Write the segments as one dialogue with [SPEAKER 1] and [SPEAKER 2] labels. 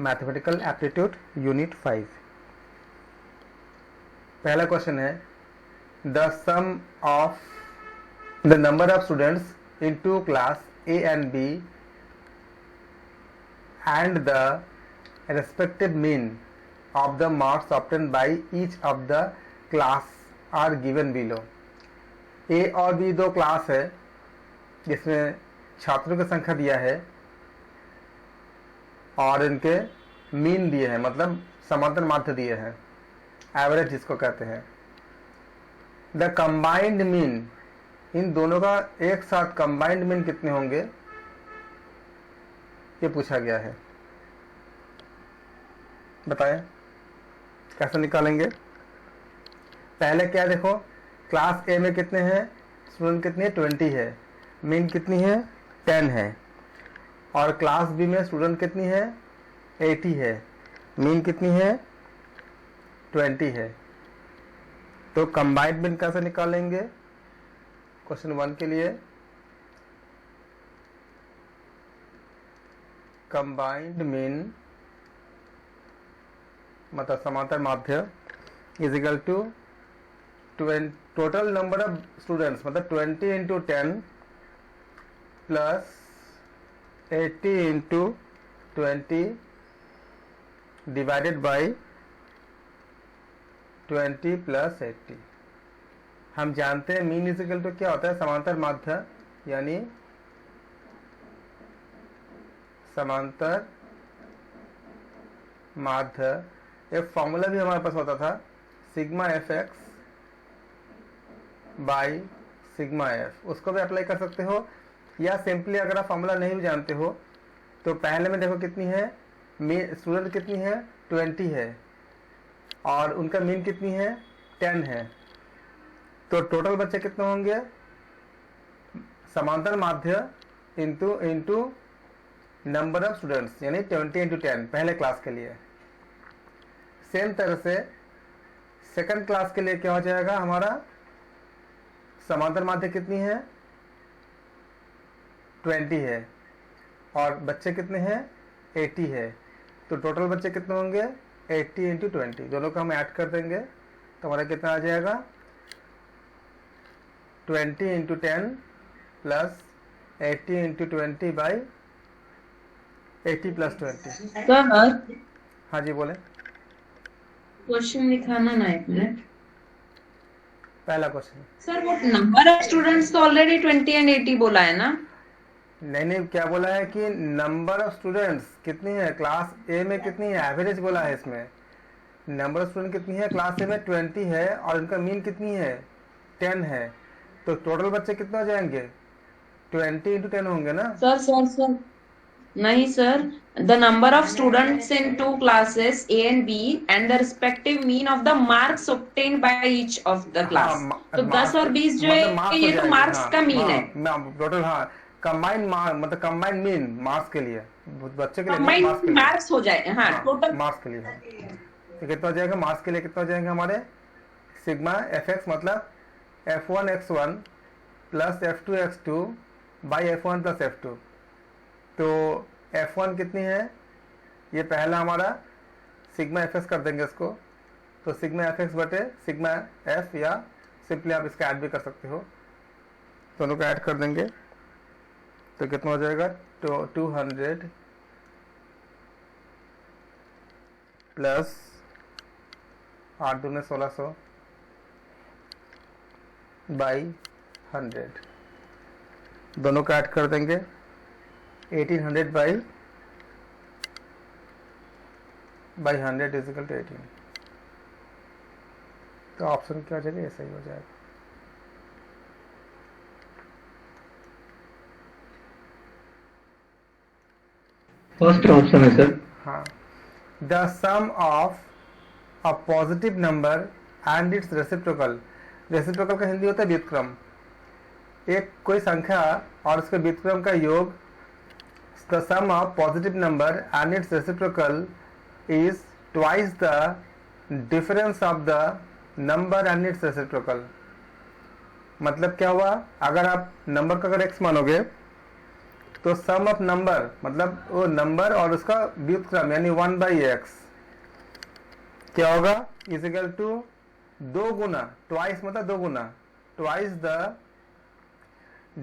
[SPEAKER 1] Mathematical aptitude unit 5। पहला question है the sum of the number of students in two class A and B and the respective mean of the marks obtained by each of the class are given below. A और B दो class है जिसमें छात्रों की संख्या दिया है और इनके मीन दिए हैं, मतलब समांतर माध्य दिए हैं, एवरेज जिसको कहते हैं। द कंबाइंड मीन, इन दोनों का एक साथ कंबाइंड मीन कितने होंगे ये पूछा गया है। बताएं कैसे निकालेंगे। पहले क्या देखो, क्लास ए में कितने हैं स्टूडेंट, कितने 20 है, मीन कितनी है 10 है, और क्लास बी में स्टूडेंट कितनी है 80 है, मीन कितनी है 20 है। तो कंबाइंड मीन कैसे निकालेंगे क्वेश्चन 1 के लिए। कंबाइंड मीन मतलब समांतर माध्य is equal to total number of students, मतलब 20 into 10 plus 80 into 20 divided by 20 plus 80। हम जानते हैं मीन इज इक्वल टू क्या होता है, समांतर माध्य, यानी समांतर माध्य। एक फॉर्मूला भी हमारे पास होता था, sigma F x by sigma F, उसको भी अप्लाई कर सकते हो, या सिंपली अगर आप फॉर्मूला नहीं भी जानते हो तो पहले में देखो कितनी है, स्टूडेंट कितनी है 20 है और उनका मीन कितनी है 10 है, तो टोटल बच्चे कितने होंगे, समांतर माध्य इंटू नंबर ऑफ स्टूडेंट्स, यानी 20 इंटू 10 पहले क्लास के लिए। सेम तरह से सेकंड क्लास के लिए क्या हो जाएगा, हमारा समांतर माध्य कितनी है 20 है और बच्चे कितने हैं 80 है, तो टोटल बच्चे कितने होंगे 80 इंटू 20, दोनों को हम ऐड कर देंगे तो हमारा कितना आ जाएगा 20 into 10 plus 80 into 20 by 80 plus 20।
[SPEAKER 2] Sir
[SPEAKER 1] हाँ जी बोले।
[SPEAKER 2] क्वेश्चन लिखाना ना, एक मिनट।
[SPEAKER 1] पहला क्वेश्चन
[SPEAKER 2] सर वो नंबर ऑफ स्टूडेंट्स तो ऑलरेडी 20 एंड 80 बोला है ना।
[SPEAKER 1] नहीं, क्या बोला है कि नंबर ऑफ स्टूडेंट्स कितनी है, क्लास ए में कितनी है, एवरेज बोला है इसमें। नंबर ऑफ स्टूडेंट कितनी है, क्लास ए में 20 है और इनका मीन कितनी है 10 है, तो टोटल बच्चे कितने हो जाएंगे 20 इंटू 10 होंगे ना।
[SPEAKER 2] सर नहीं sir, the number of students in two classes A and B and the respective mean of the marks obtained by each of the class. तो 10 और 20 जो है ये तो मार्क्स का मीन है
[SPEAKER 1] टोटल। हाँ कंबाइंड मतलब कंबाइंड मीन मार्क्स के लिए, बच्चे के लिए
[SPEAKER 2] कंबाइंड मार्क्स हो जाए। हाँ टोटल
[SPEAKER 1] मार्क्स के लिए। तो कितना हो जाएगा मार्क्स के लिए, कितना हो जाएंगे हमारे सिग्मा एफ एक्स, मतलब f1 x1 plus f2 x2 by f1 plus f2। तो f1 कितनी है, ये पहला हमारा सिग्मा एफ एक्स कर देंगे इसको, तो सिग्मा एफ एक्स बटे सिग्मा एफ, या सिंपली आप इसका ऐड भी कर सकते हो, दोनों का ऐड कर देंगे तो कितना हो जाएगा 200 प्लस 8 दूने 1600 बाई 100, दोनों का ऐड कर देंगे 1800 बाई 100 इज इक्वल टू 18। तो ऑप्शन क्या हो जाएगा, ये सही हो जाएगा।
[SPEAKER 3] फर्स्ट ऑप्शन है सर।
[SPEAKER 1] हाँ, the sum of a positive number and its reciprocal. Reciprocal का हिंदी होता है व्युत्क्रम। एक कोई संख्या और उसके व्युत्क्रम का योग, the sum of positive number and its reciprocal is twice the difference of the number and its reciprocal. मतलब क्या हुआ, अगर आप नंबर का अगर x मानोगे तो सम ऑफ नंबर मतलब वो नंबर और उसका व्युत्क्रम यानी 1/x क्या होगा इज इक्वल टू 2 गुना, ट्वाइस मतलब 2 गुना, twice the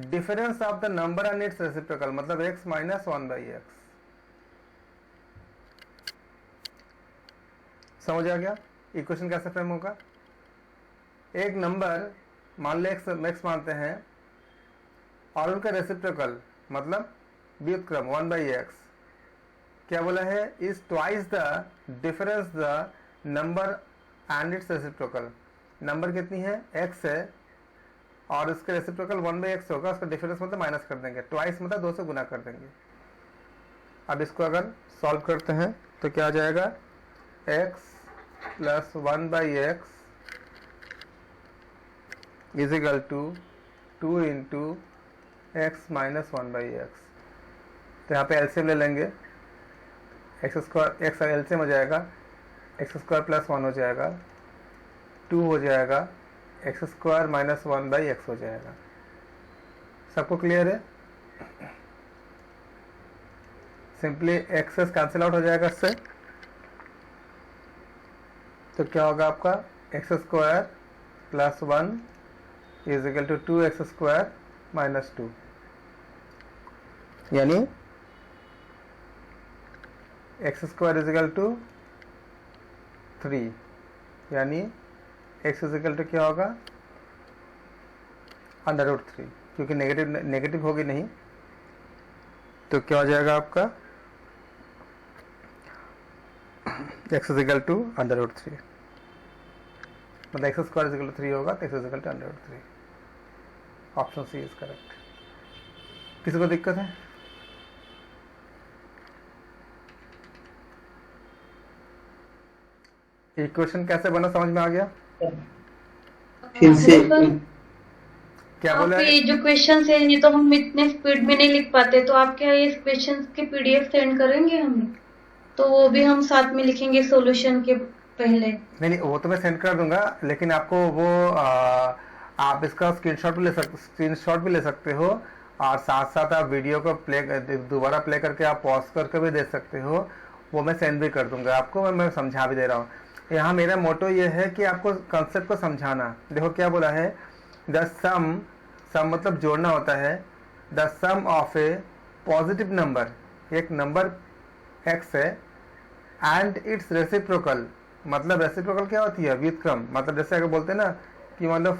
[SPEAKER 1] difference of the number and its reciprocal मतलब x माइनस 1/x। समझ आ गया इक्वेशन कैसे फ्रेम होगा? एक नंबर मान ले x मानते हैं और उनका रेसिप्रोकल मतलब व्युत्क्रम 1/x क्या बोला है is twice the difference the number and its reciprocal. Number कितनी है x है और उसके रेसिप्रोकल 1/x होगा, उसका डिफरेंस मतलब माइनस कर देंगे, ट्वाइस मतलब 2 से गुना कर देंगे। अब इसको अगर सॉल्व करते हैं तो क्या आ जाएगा x plus 1/x is equal to 2 into x minus 1/x। तो यहाँ पे एलसीएम ले लेंगे, एक्स स्क्वायर एक्स एलसीएम हो जाएगा, एक्स स्क्वायर प्लस 1 हो जाएगा, 2 हो जाएगा, एक्स स्क्वायर माइनस 1/x हो जाएगा। सबको क्लियर है? सिंपली एक्सेस कैंसिल आउट हो जाएगा इससे, तो क्या होगा आपका x square plus 1 is equal to 2x square minus 2 यानी x square is equal to 3 यानी x इज इक्वल टू क्या होगा √3 क्योंकि नेगेटिव होगी नहीं तो क्या हो जाएगा आपका x इज इक्वल टू √3 मतलब x square is equal to 3 होगा तो x is equal to √3। Option C is correct. किसी को दिक्कत है? इक्वेशन कैसे बना समझ में आ गया?
[SPEAKER 3] फिर से
[SPEAKER 1] क्या बोला
[SPEAKER 4] आप ये जो क्वेश्चन है ये तो हम इतने स्पीड में नहीं लिख पाते, तो आप क्या ये क्वेश्चन के पीडीएफ सेंड करेंगे हमें? तो वो भी हम साथ में लिखेंगे सॉल्यूशन के पहले।
[SPEAKER 1] नहीं वो तो मैं सेंड कर दूंगा, लेकिन आपको वो आप इसका स्क्रीनशॉट भी ले सकते हो और साथ साथ आप वीडियो को दोबारा प्ले करके आप पॉज करके भी दे सकते हो, वो मैं सेंड भी कर दूंगा आपको। मैं समझा भी दे रहा हूँ। यहाँ मेरा मोटो ये है कि आपको कंसेप्ट को समझाना। देखो क्या बोला है, द सम मतलब जोड़ना होता है, the sum of a positive number, एक नंबर x है, एंड इट्स रेसिप्रोकल मतलब रेसिप्रोकल क्या होती है व्युत्क्रम, मतलब जैसे अगर बोलते हैं ना कि मतलब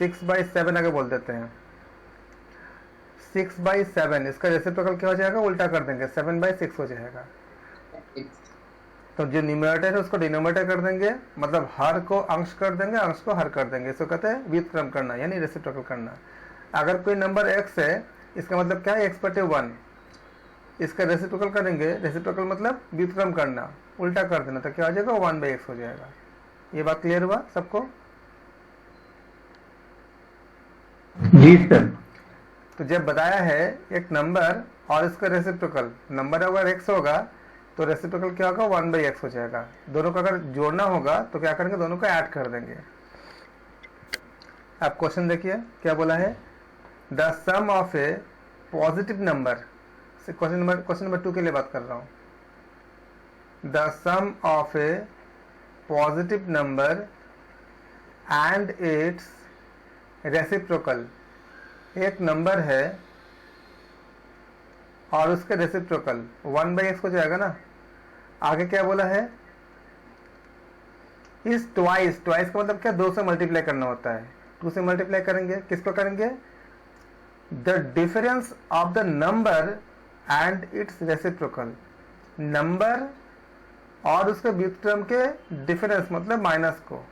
[SPEAKER 1] 6/7 अगर बोल देते हैं 6/7 इसका रेसिप्रोकल क्या हो जाएगा उल्टा कर देंगे 7/6 हो जाएगा। तो जो न्यूमरेटर है उसको डिनोमिनेटर कर देंगे, मतलब हर को अंश कर देंगे, अंश को हर कर देंगे। इसको कहते हैं व्युत्क्रम करना यानी रेसिप्रोकल करना। अगर कोई नंबर x है इसका मतलब क्या है x/1, इसका रेसिप्रोकल करेंगे, रेसिप्रोकल मतलब व्युत्क्रम करना, उल्टा कर देना, तो क्या हो जाएगा 1/x हो जाएगा। ये बात क्लियर हुआ सबको?
[SPEAKER 3] जी सर।
[SPEAKER 1] तो जब बताया है एक नंबर और इसका रेसिप्रोकल, नंबर अगर x होगा तो रेसिप्रोकल क्या होगा 1/x हो जाएगा। दोनों को अगर जोड़ना होगा तो क्या करेंगे, दोनों को ऐड कर देंगे। अब क्वेश्चन देखिए क्या बोला है, the sum of a positive number, question number 2 के लिए बात कर रहा हूं। The sum of a positive number and its reciprocal, एक नंबर है और उसके रेसिप्रोकल 1/x हो जाएगा ना। आगे क्या बोला है, इस ट्वाइस का मतलब क्या 2 से मल्टीप्लाई करना होता है, 2 से मल्टीप्लाई करेंगे, किसको करेंगे, the difference of the number and its reciprocal, number और उसके व्युत्क्रम के डिफरेंस मतलब माइनस को,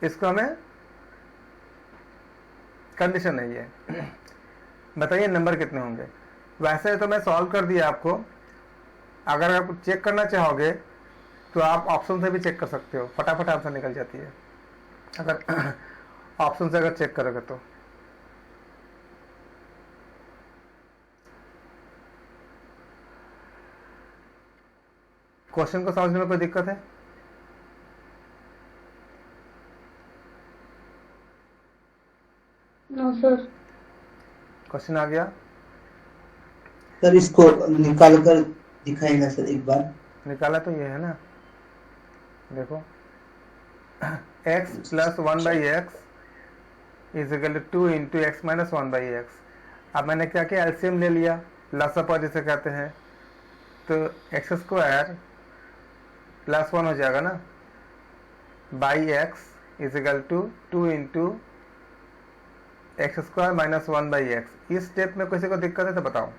[SPEAKER 1] इसको हमें कंडीशन नहीं है। बताइए नंबर कितने होंगे। वैसे तो मैं सॉल्व कर दिया आपको, अगर आप चेक करना चाहोगे तो आप ऑप्शन से भी चेक कर सकते हो, फटाफट आंसर निकल जाती है अगर ऑप्शन से अगर चेक करोगे तो। क्वेश्चन को समझने में कोई दिक्कत है?
[SPEAKER 4] No sir.
[SPEAKER 1] क्वेश्चन आ गया?
[SPEAKER 3] सर इसको निकाल कर दिखाएंगे सर एक बार।
[SPEAKER 1] निकाला तो ये है ना, देखो x plus 1/x is equal to 2 into x minus 1/x। अब मैंने क्या किया, एलसीएम ले लिया, लसापा जिसे कहते हैं, तो एक्स स्क्वायर प्लस 1 हो जाएगा ना by x is equal to 2 into x square minus 1/x। इस स्टेप में किसी को दिक्कत है तो बताओ,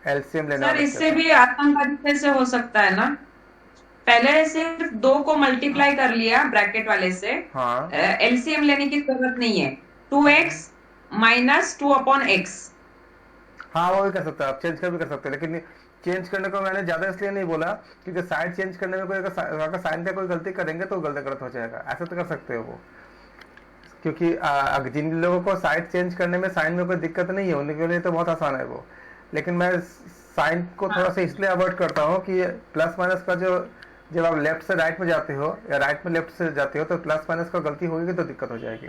[SPEAKER 1] एलसीएम लेना
[SPEAKER 2] सर इससे भी आसान तरीके से हो सकता है ना, पहले सिर्फ 2 को मल्टीप्लाई कर लिया ब्रैकेट वाले से,
[SPEAKER 1] हाँ
[SPEAKER 2] एलसीएम लेने की जरूरत नहीं है, 2x माइनस 2/x।
[SPEAKER 1] हाँ वो भी कर सकते हो आप, चेंज कर भी कर सकते हो, लेकिन चेंज करने को मैंने ज्यादा इसलिए नहीं बोला क्योंकि साइड चेंज करने में कोई अगर साइन का कोई गलती करेंगे तो गलत हो जाएगा, ऐसा तो कर सकते हो वो, क्योंकि जिन लोगों को साइड चेंज करने में साइन में कोई दिक्कत नहीं है उनके लिए तो बहुत आसान है वो, लेकिन मैं साइन को थोड़ा सा इसलिए अवॉइड करता हूँ कि प्लस माइनस का जो, जब आप लेफ्ट से राइट में जाते हो या राइट में लेफ्ट से जाते हो तो प्लस माइनस का गलती होगी तो दिक्कत हो जाएगी,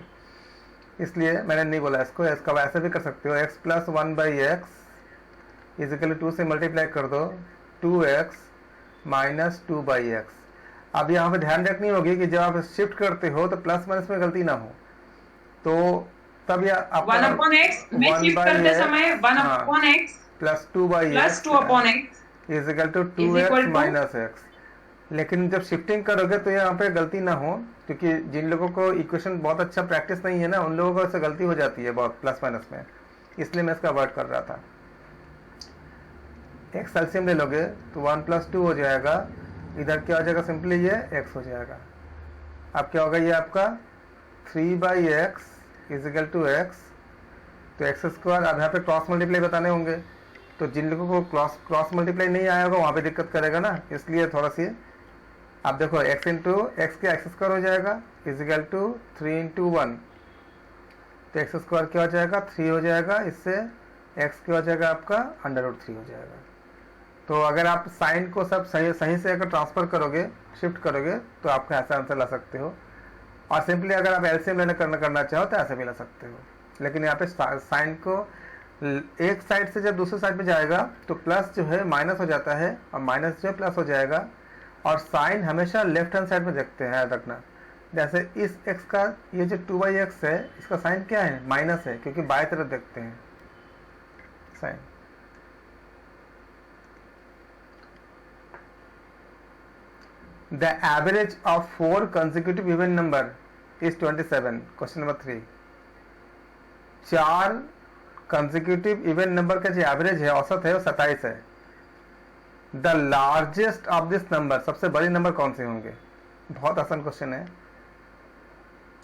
[SPEAKER 1] इसलिए मैंने नहीं बोला इसको। इसका ऐसे भी कर सकते हो, x plus 1/x is equal to 2 से मल्टीप्लाई कर दो 2x माइनस 2/x। अब यहाँ पे ध्यान रखनी होगी कि जब आप शिफ्ट करते हो तो प्लस माइनस में गलती ना हो, तो तब यह
[SPEAKER 2] 1/x में शिफ्ट करते समय 1/x
[SPEAKER 1] plus 2/x is equal to 2x minus x। लेकिन जब शिफ्टिंग करोगे तो यहाँ पे गलती ना हो, क्योंकि जिन लोगों को इक्वेशन बहुत अच्छा प्रैक्टिस नहीं है ना उन लोगों को इससे गलती हो जाती है बहुत प्लस माइनस में, इसलिए मैं इसका अवॉइड कर रहा था। एक्स एलसीएम ले लोगे तो 1 + 2 हो जाएगा, इधर क्या हो जाएगा, सिंपली ये x हो जाएगा। अब क्या होगा, ये आपका 3/x is equal to x, तो एक्स स्क्वायर। अब यहाँ पे क्रॉस मल्टीप्लाई बताने होंगे, तो जिन लोगों को क्रॉस मल्टीप्लाई नहीं आया होगा वहाँ पे दिक्कत करेगा ना, इसलिए थोड़ा सी आप देखो x इंटू एक्स का एक्स स्क्वायर हो जाएगा इज इक्वल टू 3 इंटू 1, तो एक्स स्क्वायर क्या हो जाएगा 3 हो जाएगा, इससे x क्या हो जाएगा आपका √3 हो जाएगा। तो अगर आप साइन को सब सही से अगर ट्रांसफर करोगे, शिफ्ट करोगे तो आपका ऐसा आंसर ला सकते हो, और सिंपली अगर आप एलसीएम लेना करना चाहो तो ऐसे भी ला सकते हो। लेकिन यहाँ पे साइन को एक साइड से जब दूसरे साइड में जाएगा तो प्लस जो है माइनस हो जाता है और माइनस जो है प्लस हो जाएगा, और साइन हमेशा लेफ्ट हैंड साइड में देखते हैं, याद रखना। जैसे इस x का ये जो 2/x है इसका साइन क्या है, माइनस है, क्योंकि बाएं तरफ देखते हैं sign. The average of 4 consecutive even number is 27. Question number 3. 4 consecutive even number का जो एवरेज है, औसत है, वो 27 है। The largest of this number, सबसे बड़ी नंबर कौन से होंगे? बहुत आसान क्वेश्चन है।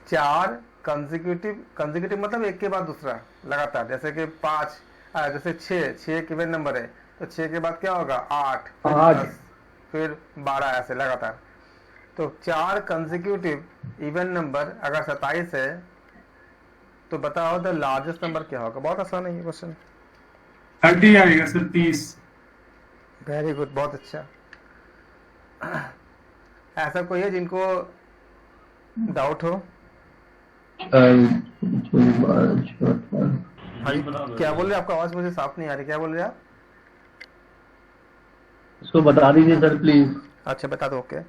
[SPEAKER 1] 4 कंसेक्यूटिव मतलब एक के बाद दूसरा लगातार, जैसे कि 5, जैसे 6 एक इवन नंबर है तो 6 के बाद क्या होगा 8, 10, फिर 12, ऐसे लगातार। तो 4 कंसेक्यूटिव इवन नंबर अगर 27 है तो बताओ द लार्जेस्ट नंबर क्या होगा? बहुत आसान है ये क्वेश्चन।
[SPEAKER 5] 30 आएगा सर, 30।
[SPEAKER 1] वेरी गुड, बहुत अच्छा। ऐसा कोई है जिनको डाउट हो? क्या बोल रहे, आपका आवाज मुझे साफ नहीं आ रही, क्या बोल रहे आप?
[SPEAKER 3] इसको बता दीजिए सर प्लीज।
[SPEAKER 1] अच्छा बता दो, ओके।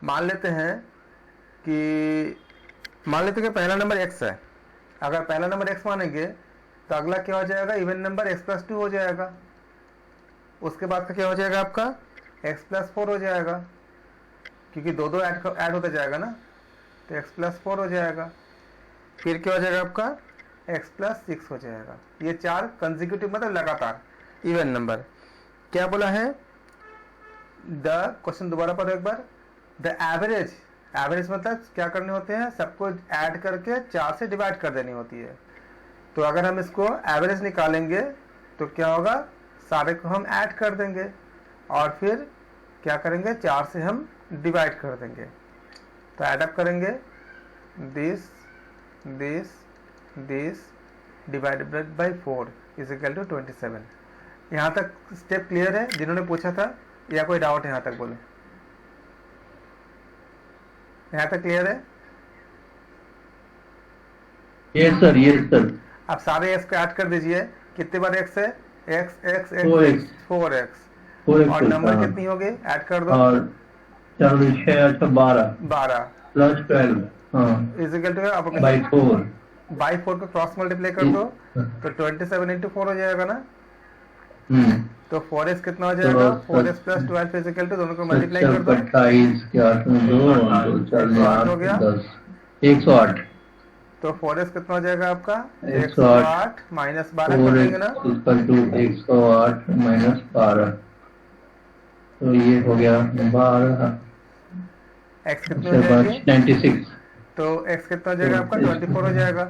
[SPEAKER 1] मान लेते हैं कि पहला नंबर x है। अगर पहला नंबर x मानेंगे तो अगला क्या हो जाएगा, इवन नंबर x + 2 हो जाएगा। उसके बाद का क्या हो जाएगा आपका x + 4 हो जाएगा, क्योंकि दो ऐड होता जाएगा ना, तो x + 4 हो जाएगा। फिर क्या हो जाएगा आपका x + 6 हो जाएगा। ये 4 कंसेक्यूटिव मतलब लगातार इवन नंबर। क्या बोला है? द क्वेश्चन दोबारा पढ़ो एक बार। द एवरेज मतलब क्या करने होते हैं, सबको ऐड करके 4 से डिवाइड कर देनी होती है। तो अगर हम इसको एवरेज निकालेंगे तो क्या होगा, सारे को हम ऐड कर देंगे और फिर क्या करेंगे, 4 से हम डिवाइड कर देंगे। तो ऐड अप करेंगे, this divided by 4 is equal to 27। यहाँ तक स्टेप क्लियर है जिन्होंने पूछा था, या कोई डाउट है यहाँ तक? बोले, यहाँ तक क्लियर है?
[SPEAKER 3] Yes sir.
[SPEAKER 1] अब सारे एक्स को ऐड कर दीजिए। कितने बार एक्स है? X x
[SPEAKER 6] four
[SPEAKER 1] x
[SPEAKER 6] x
[SPEAKER 1] 4x
[SPEAKER 6] four x
[SPEAKER 1] और नंबर कितनी होगी ऐड कर दो
[SPEAKER 6] और 4 6 12
[SPEAKER 1] 12
[SPEAKER 6] प्लस 12 हाँ
[SPEAKER 1] इजिकल टू आप
[SPEAKER 6] बाई 4
[SPEAKER 1] बाई 4 को क्रॉस मल्टीप्लाई कर दो तो 27 इंटू 4 हो जाएगा ना। तो 4x कितना हो जाएगा 4x प्लस 12 इजिकल टू दोनों को मल्टीप्लाई कर दो
[SPEAKER 6] 28 के 8 में 2 2 4 में
[SPEAKER 1] 108 हो
[SPEAKER 6] 8
[SPEAKER 1] गया।
[SPEAKER 6] 10 108
[SPEAKER 1] तो 4x कितना हो जाएगा आपका
[SPEAKER 6] 108
[SPEAKER 1] 108 माइनस 12 कर देंगे ना
[SPEAKER 6] 4x इक्वल टू 108 माइनस 12 तो ये हो गया 12
[SPEAKER 1] x कितनी हो
[SPEAKER 6] उसके बाद
[SPEAKER 1] जाएगी
[SPEAKER 6] 96
[SPEAKER 1] तो x कितना हो जाएगा आपका 24 हो जाएगा।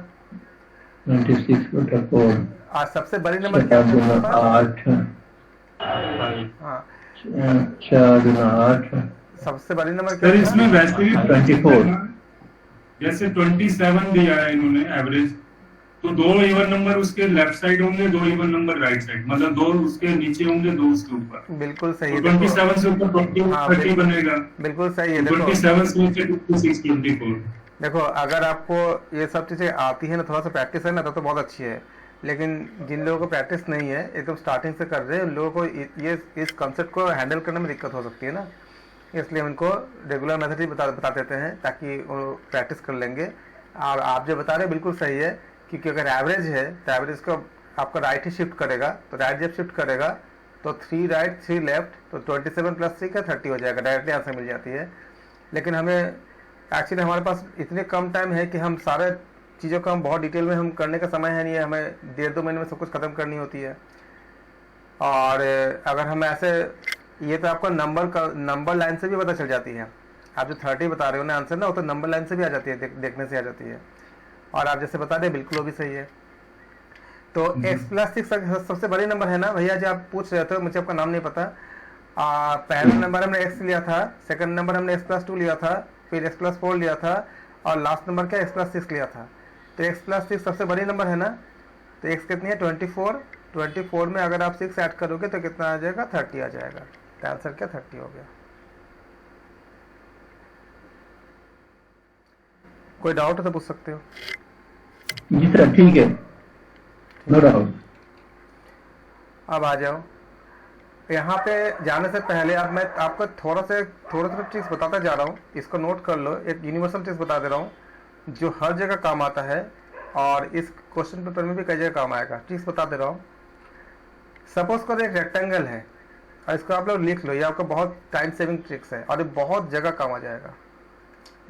[SPEAKER 6] 96 बटा 4
[SPEAKER 1] और सबसे बड़ी नंबर क्या है आपके पास?
[SPEAKER 6] 8
[SPEAKER 1] हाँ
[SPEAKER 6] 4 गुना 8
[SPEAKER 1] सबसे बड़ी नंबर क्या
[SPEAKER 5] सर
[SPEAKER 1] था?
[SPEAKER 5] इसमें वैसे भी
[SPEAKER 6] 24
[SPEAKER 5] जैसे 27 दिया है इन्होंने एवरेज, तो 2 इवन नंबर उसके लेफ्ट साइड होंगे, 2 इवन नंबर राइट साइड, मतलब 2 उसके नीचे होंगे, 2 उसके ऊपर।
[SPEAKER 1] बिल्कुल सही है
[SPEAKER 5] तो 27 से ऊपर 20
[SPEAKER 1] हाँ,
[SPEAKER 5] 30 बनेगा,
[SPEAKER 1] बिल्कुल सही है।
[SPEAKER 5] तो
[SPEAKER 1] देखो
[SPEAKER 5] 27 से नीचे 26 24।
[SPEAKER 1] देखो अगर आपको ये सब चीज़ें आती है ना, थोड़ा सा प्रैक्टिस है ना, तो बहुत अच्छी है। लेकिन जिन लोगों को प्रैक्टिस नहीं है, एकदम स्टार्टिंग से कर रहे हैं, उन लोगों को ये इस कॉन्सेप्ट को हैंडल करने में दिक्कत हो सकती है ना, इसलिए हम इनको रेगुलर मेथड ही बता देते हैं ताकि वो प्रैक्टिस कर लेंगे। और आप जो बता रहे हैं बिल्कुल सही है, क्योंकि अगर एवरेज है तो एवरेज को आपका राइट ही शिफ्ट करेगा, तो राइट जब शिफ्ट करेगा तो 3 राइट 3 लेफ्ट, तो 27 प्लस 3 का 30 हो जाएगा, डायरेक्टली आंसर मिल जाती है। लेकिन हमें एक्चुअली हमारे पास इतने कम टाइम है कि हम सारे चीज़ों को हम बहुत डिटेल में हम करने का समय है नहीं है, हमें 1.5-2 महीने में सब कुछ ख़त्म करनी होती है। और अगर हम ऐसे, ये तो आपका नंबर लाइन से भी पता चल जाती है। आप जो 30 बता रहे हो ना आंसर ना, वो तो नंबर लाइन से भी आ जाती है, देखने से आ जाती है। और आप जैसे बता रहे बिल्कुल वो भी सही है। तो x प्लस 6 सबसे बड़ी नंबर है ना भैया, जो आप पूछ रहे थे, मुझे आपका नाम नहीं पता। पहला नंबर हमने x लिया था, सेकंड नंबर हमने x प्लस 2 लिया था, फिर x प्लस 4 लिया था, और लास्ट नंबर क्या x प्लस 6 लिया था। तो x प्लस 6 सबसे बड़ी नंबर है ना, तो x कितनी है 24। 24 में अगर आप 6 ऐड करोगे तो कितना आ जाएगा 30 आ जाएगा। तो आंसर क्या 30 हो गया। कोई डाउट हो तो पूछ सकते हो।
[SPEAKER 6] जी सर ठीक है, नो डाउट।
[SPEAKER 1] अब आ जाओ, यहाँ पे जाने से पहले अब मैं आपको थोड़ा सा चीज़ बताता जा रहा हूँ, इसको नोट कर लो। एक यूनिवर्सल चीज़ बता दे रहा हूँ जो हर जगह काम आता है और इस क्वेश्चन पेपर में भी कई जगह काम आएगा। चीज़ बता दे रहा हूँ। सपोज करो एक रेक्टेंगल है और इसको आप लोग लिख लो, ये आपका बहुत टाइम सेविंग ट्रिक्स है और ये बहुत जगह काम आ जाएगा।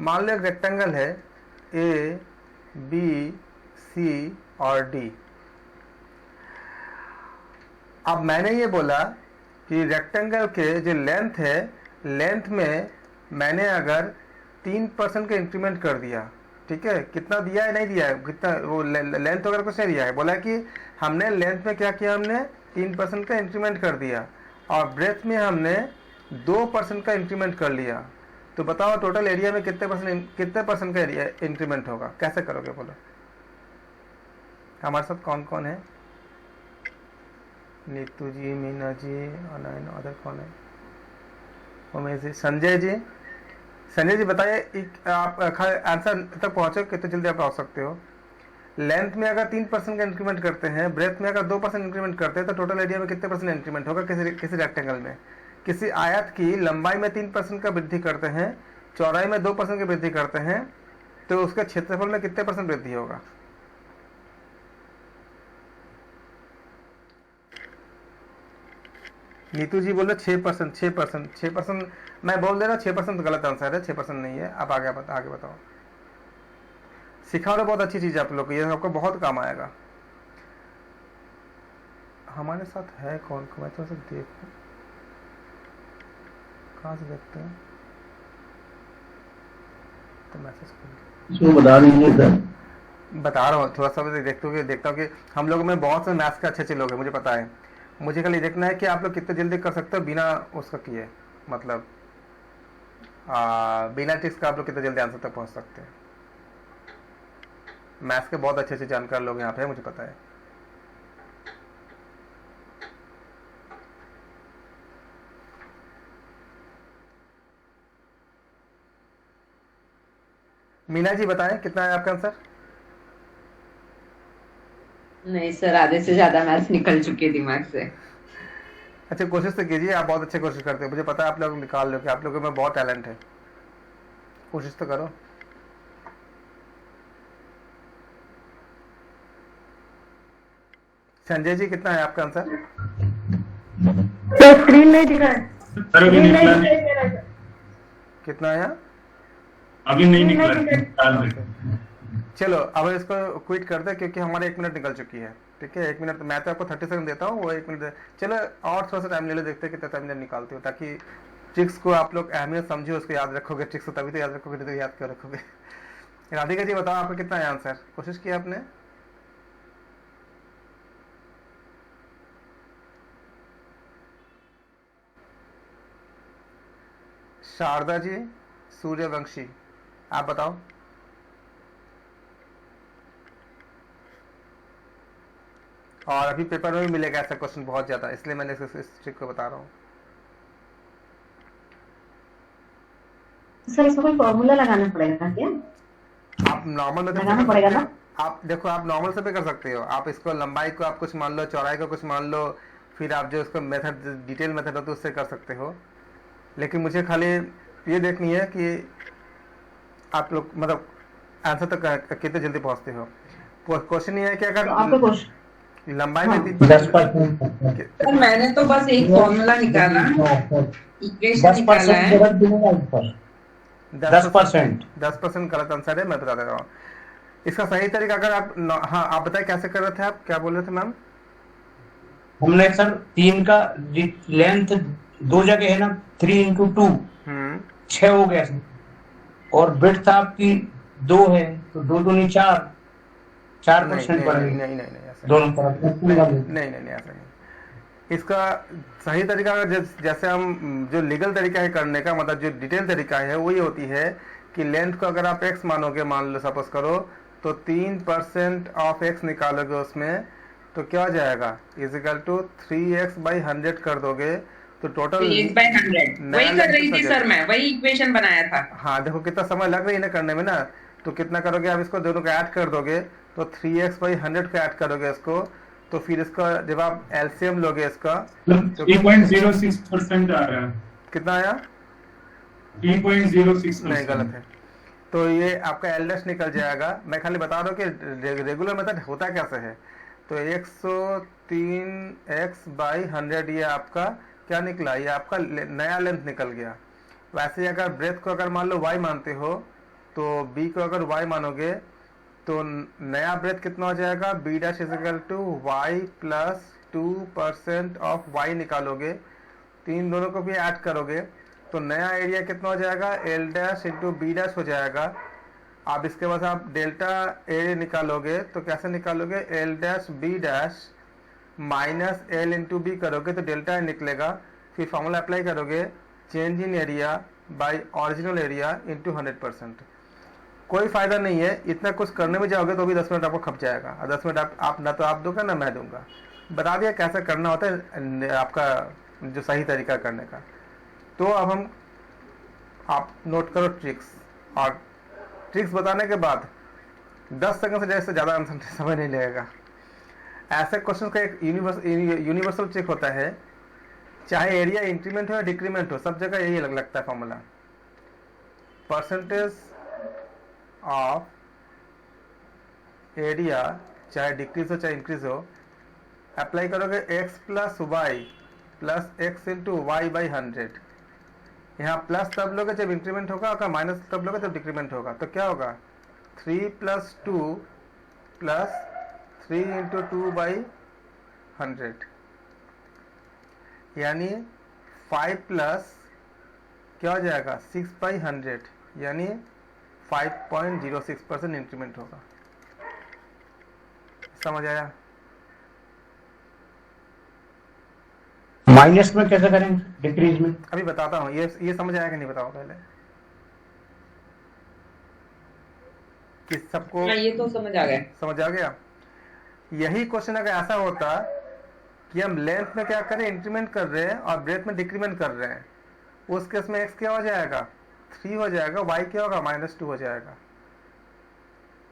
[SPEAKER 1] मान लो एक रेक्टेंगल है ए बी सी और डी। अब मैंने ये बोला कि रेक्टेंगल के जो लेंथ है, लेंथ में मैंने अगर 3% का इंक्रीमेंट कर दिया, ठीक है, कितना दिया है नहीं दिया है, कितना वो लेंथ वगैरह कुछ नहीं दिया है, बोला कि हमने लेंथ में क्या किया, हमने 3% का इंक्रीमेंट कर दिया और ब्रेथ में हमने 2% का इंक्रीमेंट कर लिया। तो बताओ टोटल एरिया में कितने परसेंट का एरिया इंक्रीमेंट होगा, कैसे करोगे बोलो। हमारे साथ कौन कौन है? नीतू जी, मीना जी, अदर कौन है? उमेश जी, संजय जी। संजय जी बताइए, आप आंसर तक पहुंचो कितने जल्दी आप पहुंच सकते हो। लेंथ में अगर 3% का इंक्रीमेंट करते हैं, ब्रेथ में अगर 2% इंक्रीमेंट करते हैं, तो टोटल एरिया में कितने परसेंट इंक्रीमेंट होगा किसी रेक्टेंगल में। किसी आयत की लंबाई में 3% का वृद्धि करते हैं, चौड़ाई में 2% की वृद्धि करते हैं, तो उसके क्षेत्रफल में कितने परसेंट वृद्धि होगा। नीतू जी बोलो 6%। 6% मैं बोल दे रहा हूँ, 6% गलत आंसर है, 6% नहीं है। आप आगे बताओ। सिखाओ तो बहुत अच्छी चीज़ है आप लोग को, ये आपको बहुत काम आएगा। हमारे साथ है कौन को, मैं तो देखूँ कहाँ से देखते हैं, तो मैसेज कर
[SPEAKER 6] बता दीजिए सर।
[SPEAKER 1] बता रहा हूँ, थोड़ा सा देखता हूँ कि हम लोगों में बहुत से मैथ्स के अच्छे लोग हैं, मुझे पता है। मुझे खाली देखना है कि आप लोग कितने जल्दी कर सकते हो बिना उसका किए, मतलब बिना ट्रिक्स का आप लोग कितने जल्दी आंसर तक पहुँच सकते हैं। मैथ्स के बहुत अच्छे जानकार लोग यहाँ पे हैं, मुझे पता है। मीना जी बताएं कितना है आपका आंसर।
[SPEAKER 2] नहीं सर, आधे से ज्यादा मैथ्स निकल चुके हैं दिमाग से।
[SPEAKER 1] अच्छा कोशिश तो कीजिए, आप बहुत अच्छी कोशिश करते हो, मुझे पता है आप लोग निकाल लोगे, आप लोगों में बहुत टैलेंट है, कोशिश तो करो। संजय जी कितना है आपका आंसर?
[SPEAKER 7] स्क्रीन नहीं दिखा है,
[SPEAKER 5] सर अभी
[SPEAKER 7] स्क्रीन
[SPEAKER 5] निकला
[SPEAKER 7] नहीं
[SPEAKER 5] नहीं,
[SPEAKER 7] दिखा है।
[SPEAKER 1] कितना आया?
[SPEAKER 5] अभी नहीं निकला, निकाल रहे।
[SPEAKER 1] चलो अब इसको क्विट कर दे क्योंकि हमारे 1 मिनट निकल चुकी है। ठीक है 1 मिनट, मैं तो आपको 30 सेकंड देता हूँ, वो 1 मिनट चलो और थोड़ा सा टाइम ले लो, देखते हैं कितना टाइम निकालते हो, ताकि ट्रिक्स को आप लोग अहमियत समझो, उसको याद रखोगे, ट्रिक्स को तभी तो याद रखोगे, नहीं तो याद क्यों रखोगे। राधिका जी बताओ आपका कितना है आंसर, कोशिश किया आपने? शारदा जी, सूर्यवंशी, आप बताओ। और अभी पेपर में भी मिलेगा ऐसा क्वेश्चन बहुत ज्यादा, इसलिए मैंने इस ट्रिक को बता रहा हूँ।
[SPEAKER 7] सर इसको कोई फॉर्मूला लगाना पड़ेगा क्या?
[SPEAKER 1] आप नॉर्मल मेथड
[SPEAKER 7] लगाना
[SPEAKER 1] से कर
[SPEAKER 7] पड़ेगा
[SPEAKER 1] सकते
[SPEAKER 7] ना?
[SPEAKER 1] हो, आप देखो आप नॉर्मल से भी कर सकते हो, आप इसको लंबाई को आप कुछ मान लो, चौड़ाई को कुछ मान लो, फिर आप जो इसको मेथड डिटेल मेथड होता है उससे कर सकते हो। लेकिन मुझे खाली ये देखनी है कि आप लोग मतलब आंसर तक कितने जल्दी पहुंचते हो। क्वेश्चन ये है कि
[SPEAKER 7] तो आपका
[SPEAKER 1] अगर
[SPEAKER 7] क्वेश्चन
[SPEAKER 1] लंबाई
[SPEAKER 7] हाँ।
[SPEAKER 1] में
[SPEAKER 6] 10%।
[SPEAKER 2] सर मैंने तो बस एक फॉर्मूला निकाला, इक्वेशन निकाला है।
[SPEAKER 6] 10%।
[SPEAKER 1] 10% गलत आंसर है, मैं बता दे रहा हूँ इसका सही तरीका। अगर आप हाँ आप बताए कैसे कर रहे थे, आप क्या बोल रहे थे मैम?
[SPEAKER 6] हमने सर 3 का लेंथ 2 जगह है ना, 3 into 2 6 हो गया सर, और विड्थ आपकी 2 है तो 2 दूनी 4% बढ़ेगी।
[SPEAKER 1] नहीं ऐसा
[SPEAKER 6] दोनों तरफ
[SPEAKER 1] नहीं ऐसा नहीं। इसका सही तरीका अगर जैसे हम जो लीगल तरीका है करने का, मतलब जो डिटेल तरीका है वो ये होती है कि लेंथ को अगर आप x मानोगे, मान लो सपोज करो, तो 3% ऑफ x निकालोगे उसमें, तो क्या हो जाएगा इजिकल टू 3x/100 कर दोगे तो टोटल
[SPEAKER 2] 3x/100 वही कर रही थी सर, मैं वही इक्वेशन बनाया था।
[SPEAKER 1] हाँ देखो कितना समय लग रही है ना करने में ना, तो कितना करोगे आप इसको दोनों को ऐड कर दोगे, तो 3x/100 का ऐड करोगे इसको, तो फिर इसका जब आप एलसीएम लोगे इसका तो
[SPEAKER 5] 3.06% आ रहा है।
[SPEAKER 1] कितना आया?
[SPEAKER 5] 3.06%।
[SPEAKER 1] नहीं गलत है, तो ये आपका एल डैश निकल जाएगा। मैं खाली बता रहा हूँ कि रेगुलर मेथड होता कैसे है। तो 103x/100 ये आपका क्या निकला, ये आपका नया लेंथ निकल गया। वैसे ही अगर ब्रेथ को अगर मान लो y मानते हो, तो b को अगर y मानोगे तो नया ब्रेथ कितना हो जाएगा, b dash is equal to y plus 2% of y निकालोगे, तीन दोनों को भी ऐड करोगे तो नया एरिया कितना हो जाएगा, L dash into B dash हो जाएगा। अब इसके बाद आप डेल्टा एरिया निकालोगे तो कैसे निकालोगे, L dash B dash minus L into B करोगे तो डेल्टा ए निकलेगा। फिर फॉर्मूला अप्लाई करोगे, change in area by original area into 100%। कोई फायदा नहीं है, इतना कुछ करने में जाओगे तो भी 10 मिनट आपको खप जाएगा, और 10 मिनट आप ना तो आप दोगे ना मैं दूंगा। बता दिया कैसा करना होता है आपका जो सही तरीका करने का। तो अब हम आप नोट करो ट्रिक्स, और ट्रिक्स बताने के बाद 10 सेकंड से जैसे ज़्यादा आंसर समय नहीं लगेगा। ऐसे क्वेश्चन का एक यूनिवर्सल ट्रिक होता है, चाहे एरिया इंक्रीमेंट हो या डिक्रीमेंट हो, सब जगह यही लगता है फॉर्मूला। परसेंटेज ऑफ एरिया चाहे डिक्रीज हो चाहे इंक्रीज हो, अप्लाई करोगे x plus y plus x into y by 100। यहाँ प्लस तब लोगे जब इंक्रीमेंट होगा, और माइनस तब लोगे जब डिक्रीमेंट होगा। तो क्या होगा, 3 + 2 प्लस 3 इंटू 2/100, यानी 5 प्लस क्या हो जाएगा 6/100, यानी 5.06% इंक्रीमेंट होगा। समझ आया?
[SPEAKER 6] माइनस में कैसे करेंगे, डिक्रीज में?
[SPEAKER 1] अभी बताता हूँ, ये समझ आया कि नहीं बताओ पहले, कि सबको
[SPEAKER 2] ये तो समझ आ गया।
[SPEAKER 1] समझ आ गया। यही क्वेश्चन अगर ऐसा होता कि हम लेंथ में क्या करें, इंक्रीमेंट कर रहे हैं और ब्रेथ में डिक्रीमेंट कर रहे हैं, उस केस में x क्या हो जाएगा 3 हो जाएगा, y क्या होगा -2 हो जाएगा।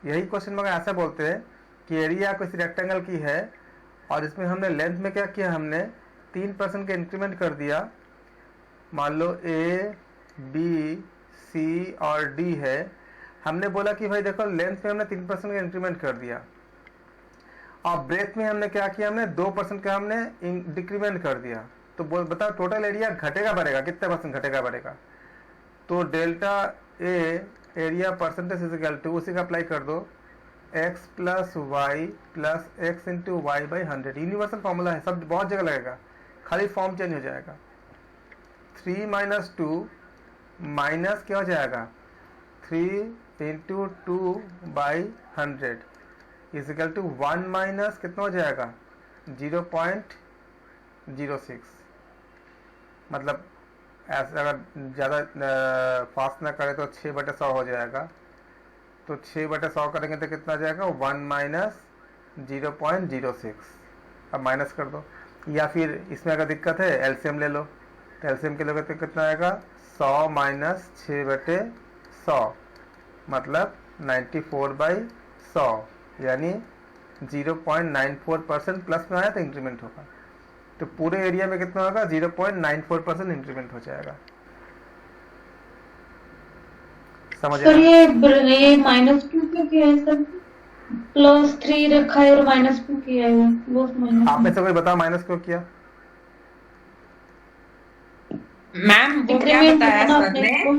[SPEAKER 1] यही क्वेश्चन में अगर ऐसा बोलते हैं कि एरिया किस रेक्टेंगल की है और इसमें हमने लेंथ में क्या किया, हमने 3% का इंक्रीमेंट कर दिया। मान लो ए बी सी और डी है, हमने बोला कि भाई देखो लेंथ में हमने 3% का इंक्रीमेंट कर दिया और ब्रेथ में हमने क्या किया, हमने 2% का हमने डिक्रीमेंट कर दिया। तो बताओ टोटल एरिया घटेगा बढ़ेगा, कितने परसेंट घटेगा बढ़ेगा? तो delta A area percentage is equal to, उसी का अप्लाई कर दो, x plus y plus x into y by 100। Universal formula है, सब बहुत जगह लगेगा, खाली फॉर्म चेंज हो जाएगा। 3 माइनस 2 माइनस क्या हो जाएगा 3 into 2 by 100 is equal to 1 minus कितना हो जाएगा 0.06। मतलब ऐसा अगर ज़्यादा फास्ट ना करे तो 6/100 हो जाएगा। तो 6/100 करेंगे तो कितना आ जाएगा 1 माइनस 0.06। अब माइनस कर दो, या फिर इसमें अगर दिक्कत है एलसीएम ले लो, तो एलसीएम के लोगे तो कितना आएगा 100 माइनस 6/100 मतलब 94/100 यानी 0.94% प्लस में आया तो इंक्रीमेंट होगा। तो पूरे एरिया में कितना होगा 0.94% इंक्रीमेंट हो जाएगा। समझ
[SPEAKER 4] सर
[SPEAKER 1] आया?
[SPEAKER 4] ये -2 क्यों किया है सर? +3 रखा है और -2 किया है, वो माइनस।
[SPEAKER 1] आप में से कोई बताओ माइनस क्यों किया?
[SPEAKER 2] मैम वो क्या
[SPEAKER 4] Increment
[SPEAKER 2] बताया
[SPEAKER 4] कितना
[SPEAKER 2] सर
[SPEAKER 4] आपने
[SPEAKER 2] ने?
[SPEAKER 4] इसको?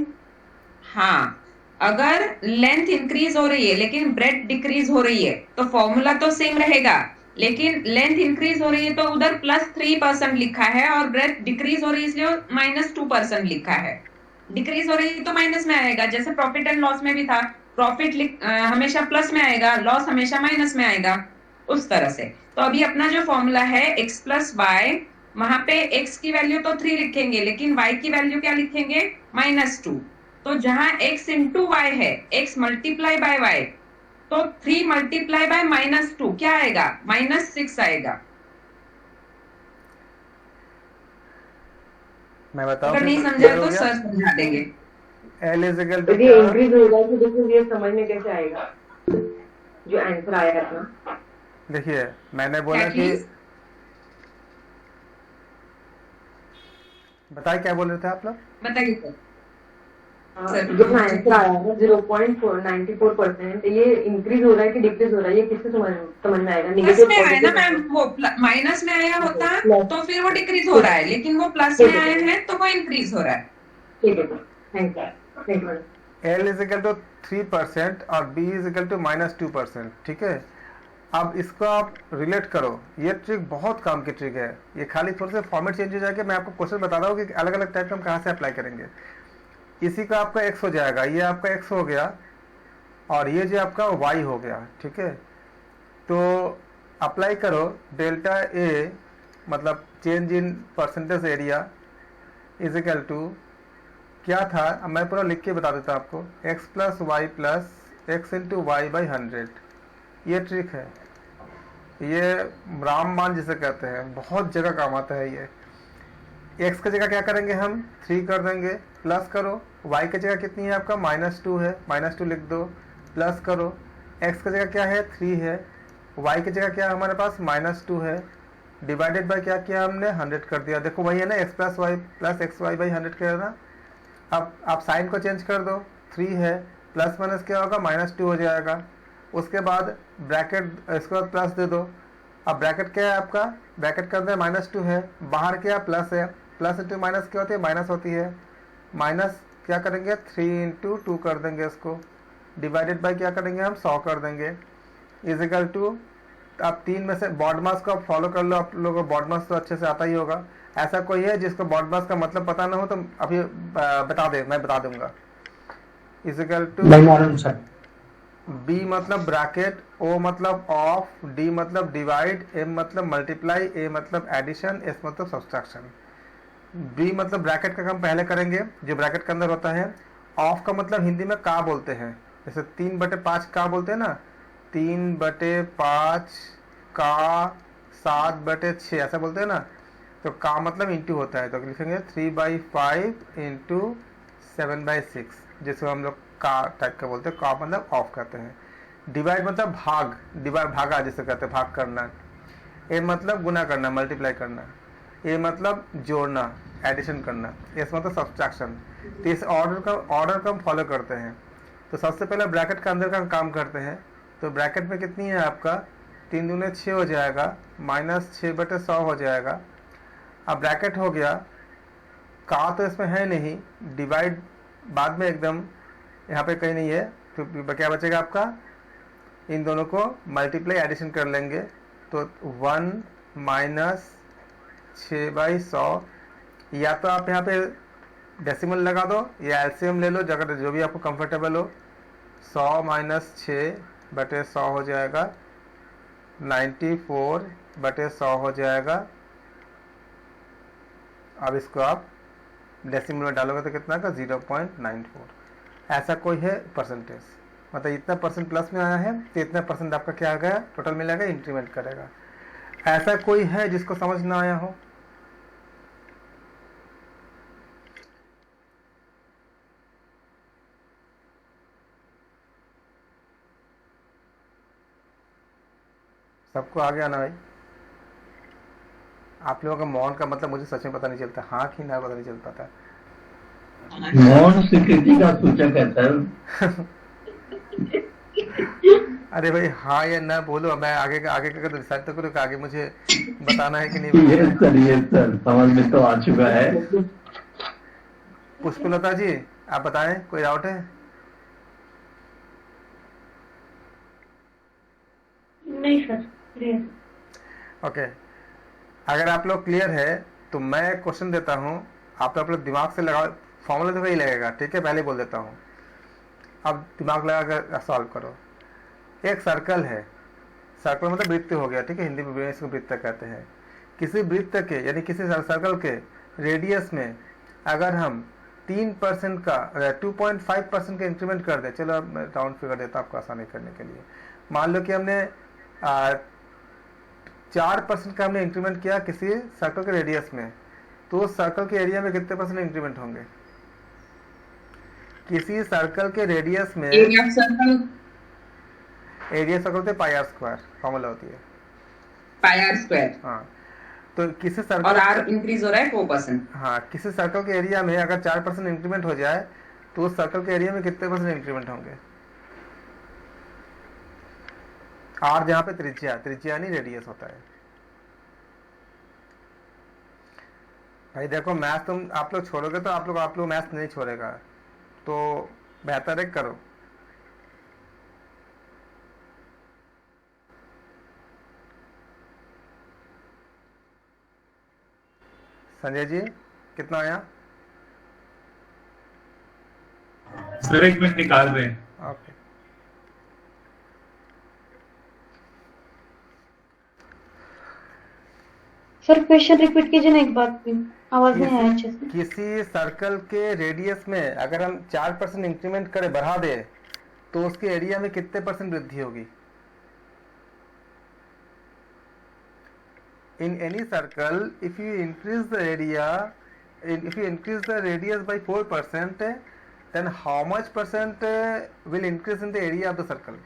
[SPEAKER 2] हाँ, अगर लेंथ इंक्रीज हो रही है लेकिन ब्रेथ डिक्रीज हो रही है तो फॉर्मूला तो सेम रहेगा, लेकिन लेंथ इंक्रीज हो रही है तो उधर +3% लिखा है और ब्रेथ डिक्रीज हो रही है इसलिए -2% लिखा है। डिक्रीज हो रही है तो माइनस में आएगा, जैसे प्रॉफिट एंड लॉस में भी था, प्रॉफिट हमेशा प्लस में आएगा, लॉस हमेशा माइनस में आएगा, उस तरह से। तो अभी अपना जो फॉर्मूला है x प्लस वाई, वहां पे x की वैल्यू तो 3 लिखेंगे लेकिन y की वैल्यू क्या लिखेंगे -2। तो जहां x इंटू वाई है, x मल्टीप्लाई बाय y, तो 3 मल्टीप्लाई बाय -2 क्या आएगा -6 आएगा।
[SPEAKER 1] मैं बताऊं
[SPEAKER 2] अगर नहीं
[SPEAKER 1] फिर
[SPEAKER 2] समझा
[SPEAKER 1] clear हो
[SPEAKER 2] तो
[SPEAKER 1] गया?
[SPEAKER 2] सर समझा देंगे।
[SPEAKER 1] L इज इक्वल टू
[SPEAKER 7] ये इंक्रीज होगा तो देखो ये समझ में कैसे आएगा जो आंसर आया अपना।
[SPEAKER 1] देखिए मैंने बोला
[SPEAKER 2] क्या
[SPEAKER 1] कि
[SPEAKER 2] चीज?
[SPEAKER 1] बताइए क्या बोल रहे थे आप लोग?
[SPEAKER 2] बताइए सर। सर,
[SPEAKER 7] जो आंसर आया है 0.94%, ये इंक्रीज हो रहा है कि डिक्रीज हो रहा है, ये किससे समझ में आएगा?
[SPEAKER 2] प्लस
[SPEAKER 7] नेगेटिव
[SPEAKER 2] में आया ना मैम,
[SPEAKER 7] पॉजिटिव?
[SPEAKER 2] वो माइनस में आया होता
[SPEAKER 7] प्लस।
[SPEAKER 2] तो फिर वो डिक्रीज हो रहा है, लेकिन वो प्लस में आया है तो वो इंक्रीज हो रहा है।
[SPEAKER 7] ठीक है sir, thank you.
[SPEAKER 1] L is equal to 3% और B इज इक्वल टू -2%। ठीक है, अब इसको आप रिलेट करो, ये ट्रिक बहुत काम की ट्रिक है। ये खाली थोड़ा सा फॉर्मेट चेंज हो जाएगा, मैं आपको क्वेश्चन बता रहा हूँ कि अलग अलग टाइप का हम कहाँ से अप्लाई करेंगे। इसी का आपका x हो जाएगा, ये आपका x हो गया और ये जो आपका y हो गया। ठीक है, तो अप्लाई करो डेल्टा ए मतलब change in percentage area is equal to क्या था, अब मैं पूरा लिख के बता देता हूँ आपको, x plus y plus x into y by 100। ये ट्रिक है, ये रामबाण जिसे कहते हैं, बहुत जगह काम आता है ये। x की जगह क्या करेंगे हम 3 कर देंगे, प्लस करो, y की जगह कितनी है आपका -2 है, -2 लिख दो, प्लस करो, x की जगह क्या है 3 है, y की जगह क्या है हमारे पास -2 है, डिवाइडेड बाय क्या किया हमने 100 कर दिया। देखो वही है ना x plus y plus x y by 100 किया ना। अब आप साइन को चेंज कर दो, 3 है प्लस माइनस क्या होगा -2 हो जाएगा। उसके बाद ब्रैकेट इसके बाद प्लस दे दो। अब ब्रैकेट क्या है आपका, ब्रैकेट के अंदर -2 है, बाहर क्या प्लस है, प्लस इंटू माइनस क्या होती है माइनस होती है, माइनस क्या करेंगे 3 इंटू 2 कर देंगे इसको, डिवाइडेड बाय क्या करेंगे हम 100 कर देंगे, इज इक्वल टू। आप 3 में से बॉड मास को आप फॉलो कर लो, आप लोगों को बॉड मास तो अच्छे से आता ही होगा। ऐसा कोई है जिसको बॉड मास का मतलब पता ना हो तो अभी बता दे, मैं बता दूंगा। इज इक्वल टू बी मतलब ब्रैकेट, ओ मतलब ऑफ, डी मतलब डिवाइड, एम मतलब मल्टीप्लाई, ए मतलब एडिशन, एस मतलब सब्सट्रैक्शन। बी मतलब ब्रैकेट का काम पहले करेंगे जो ब्रैकेट के अंदर होता है। ऑफ का मतलब हिंदी में का बोलते हैं, जैसे 3/5 का बोलते हैं ना, 3/5 का 7/6 ऐसा बोलते हैं ना। तो का मतलब इंटू होता है, तो लिखेंगे 3/5 इंटू 7/6, जिसको हम लोग का टाइप का बोलते हैं, का मतलब ऑफ करते हैं। डिवाइड मतलब भाग, डिवाइड भागा जिसे कहते हैं, भाग करना। ए मतलब गुना करना, मल्टीप्लाई करना। ए मतलब जोड़ना, एडिशन करना। एस मतलब सब्सट्रैक्शन। तो इस ऑर्डर का हम फॉलो करते हैं। तो सबसे पहले ब्रैकेट का अंदर का काम करते हैं। तो ब्रैकेट में कितनी है आपका, 3 दूने 6 हो जाएगा, -6/100 हो जाएगा। अब ब्रैकेट हो गया, का तो इसमें है नहीं, डिवाइड बाद में एकदम यहाँ पे कहीं नहीं है, तो क्या बचेगा आपका, इन दोनों को मल्टीप्लाई एडिशन कर लेंगे। तो 1 - 6/100, या तो आप यहाँ पे डेसिमल लगा दो या एलसीएम ले लो, जगह जो भी आपको कंफर्टेबल हो। 100 - 6/100 हो जाएगा, 94/100 हो जाएगा। अब इसको आप डेसिमल में डालोगे तो कितना का 0.94। ऐसा कोई है परसेंटेज, मतलब इतना परसेंट प्लस में आया है तो इतना परसेंट आपका क्या आ गया, टोटल मिलेगा, इंक्रीमेंट करेगा। ऐसा कोई है जिसको समझ ना आया हो? सबको आ गया ना भाई? आप लोगों का मौन का मतलब मुझे सच में पता नहीं चलता, हाँ कि ना पता नहीं चल पाता।
[SPEAKER 8] मौन स्वीकृति का सूचक है सर।
[SPEAKER 1] अरे भाई हाँ या ना बोलो, मैं आगे का डिसाइड तो करूँ, आगे मुझे बताना है कि नहीं।
[SPEAKER 8] ये सर समझ में तो आ चुका है।
[SPEAKER 1] पुष्पलता जी आप बताएं, कोई डाउट है?
[SPEAKER 4] नहीं सर, क्लियर।
[SPEAKER 1] ओके, अगर आप लोग क्लियर है तो मैं क्वेश्चन देता हूँ, आप लोग दिमाग से लगाओ, फॉर्मूला तो वही लगेगा, ठीक है, पहले बोल देता हूँ। अब दिमाग लगा कर सॉल्व करो। एक सर्कल है, सर्कल मतलब वृत्त हो गया, ठीक है, हिंदी में इसको वृत्त कहते हैं। किसी वृत्त के यानी किसी सर्कल के रेडियस में अगर हम 3% का 2.5% का इंक्रीमेंट कर दे, चलो अब मैं राउंड फिगर देता हूँ आपको आसानी करने के लिए। मान लो कि हमने 4% का हमने इंक्रीमेंट किया किसी सर्कल के रेडियस में, तो उस सर्कल के एरिया में कितने परसेंट इंक्रीमेंट होंगे? किसी सर्कल के रेडियस में
[SPEAKER 2] एरिया सर्कल,
[SPEAKER 1] एरिया सर्कल होते पाई आर स्क्वायर, फॉर्मूला होती है
[SPEAKER 2] पाई आर स्क्वायर।
[SPEAKER 1] हाँ, तो किसी सर्कल
[SPEAKER 2] और आर इंक्रीज हो रहा है 4%।
[SPEAKER 1] हाँ, किसी सर्कल के एरिया में अगर 4% इंक्रीमेंट हो जाए तो उस सर्कल के एरिया में कितने परसेंट इंक्रीमेंट होंगे? आर जहाँ पे त्रिज्या नहीं रेडियस होता है। भाई देखो मैथ तुम आप लोग छोड़ोगे तो आप लोग मैथ नहीं छोड़ेगा, तो बेहतर है करो। संजय जी कितना आया?
[SPEAKER 5] सर 1 मिनट निकाल रहे हैं।
[SPEAKER 1] ओके,
[SPEAKER 4] सर क्वेश्चन रिपीट कीजिए ना एक बार, प्लीज, आवाज नहीं आया अच्छे से।
[SPEAKER 1] किसी सर्कल के रेडियस में अगर हम 4% इंक्रीमेंट करें, बढ़ा दे, तो उसके एरिया में कितने परसेंट वृद्धि होगी? In any circle, if you increase the area, if you increase the radius by 4%, then how much percent will increase in the area of the circle?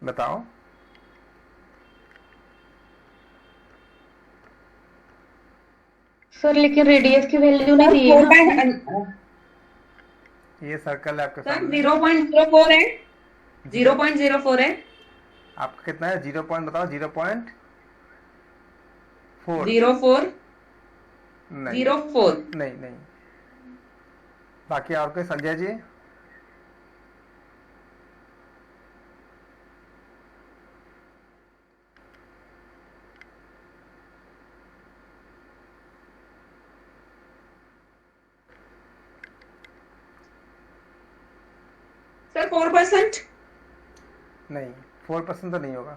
[SPEAKER 1] बताओ।
[SPEAKER 4] सर लेकिन रेडियस की वैल्यू नहीं दी है ना।
[SPEAKER 1] ये सर्कल है आपके
[SPEAKER 2] सर
[SPEAKER 1] सामने,
[SPEAKER 2] 0.04 है, 0.04 है।
[SPEAKER 1] आपका कितना है? 0 पॉइंट बताओ, 0.4
[SPEAKER 2] 04
[SPEAKER 1] नहीं
[SPEAKER 2] 04
[SPEAKER 1] नहीं। बाकी और कोई? संजय जी
[SPEAKER 2] सर 4%।
[SPEAKER 1] नहीं 4% तो नहीं होगा।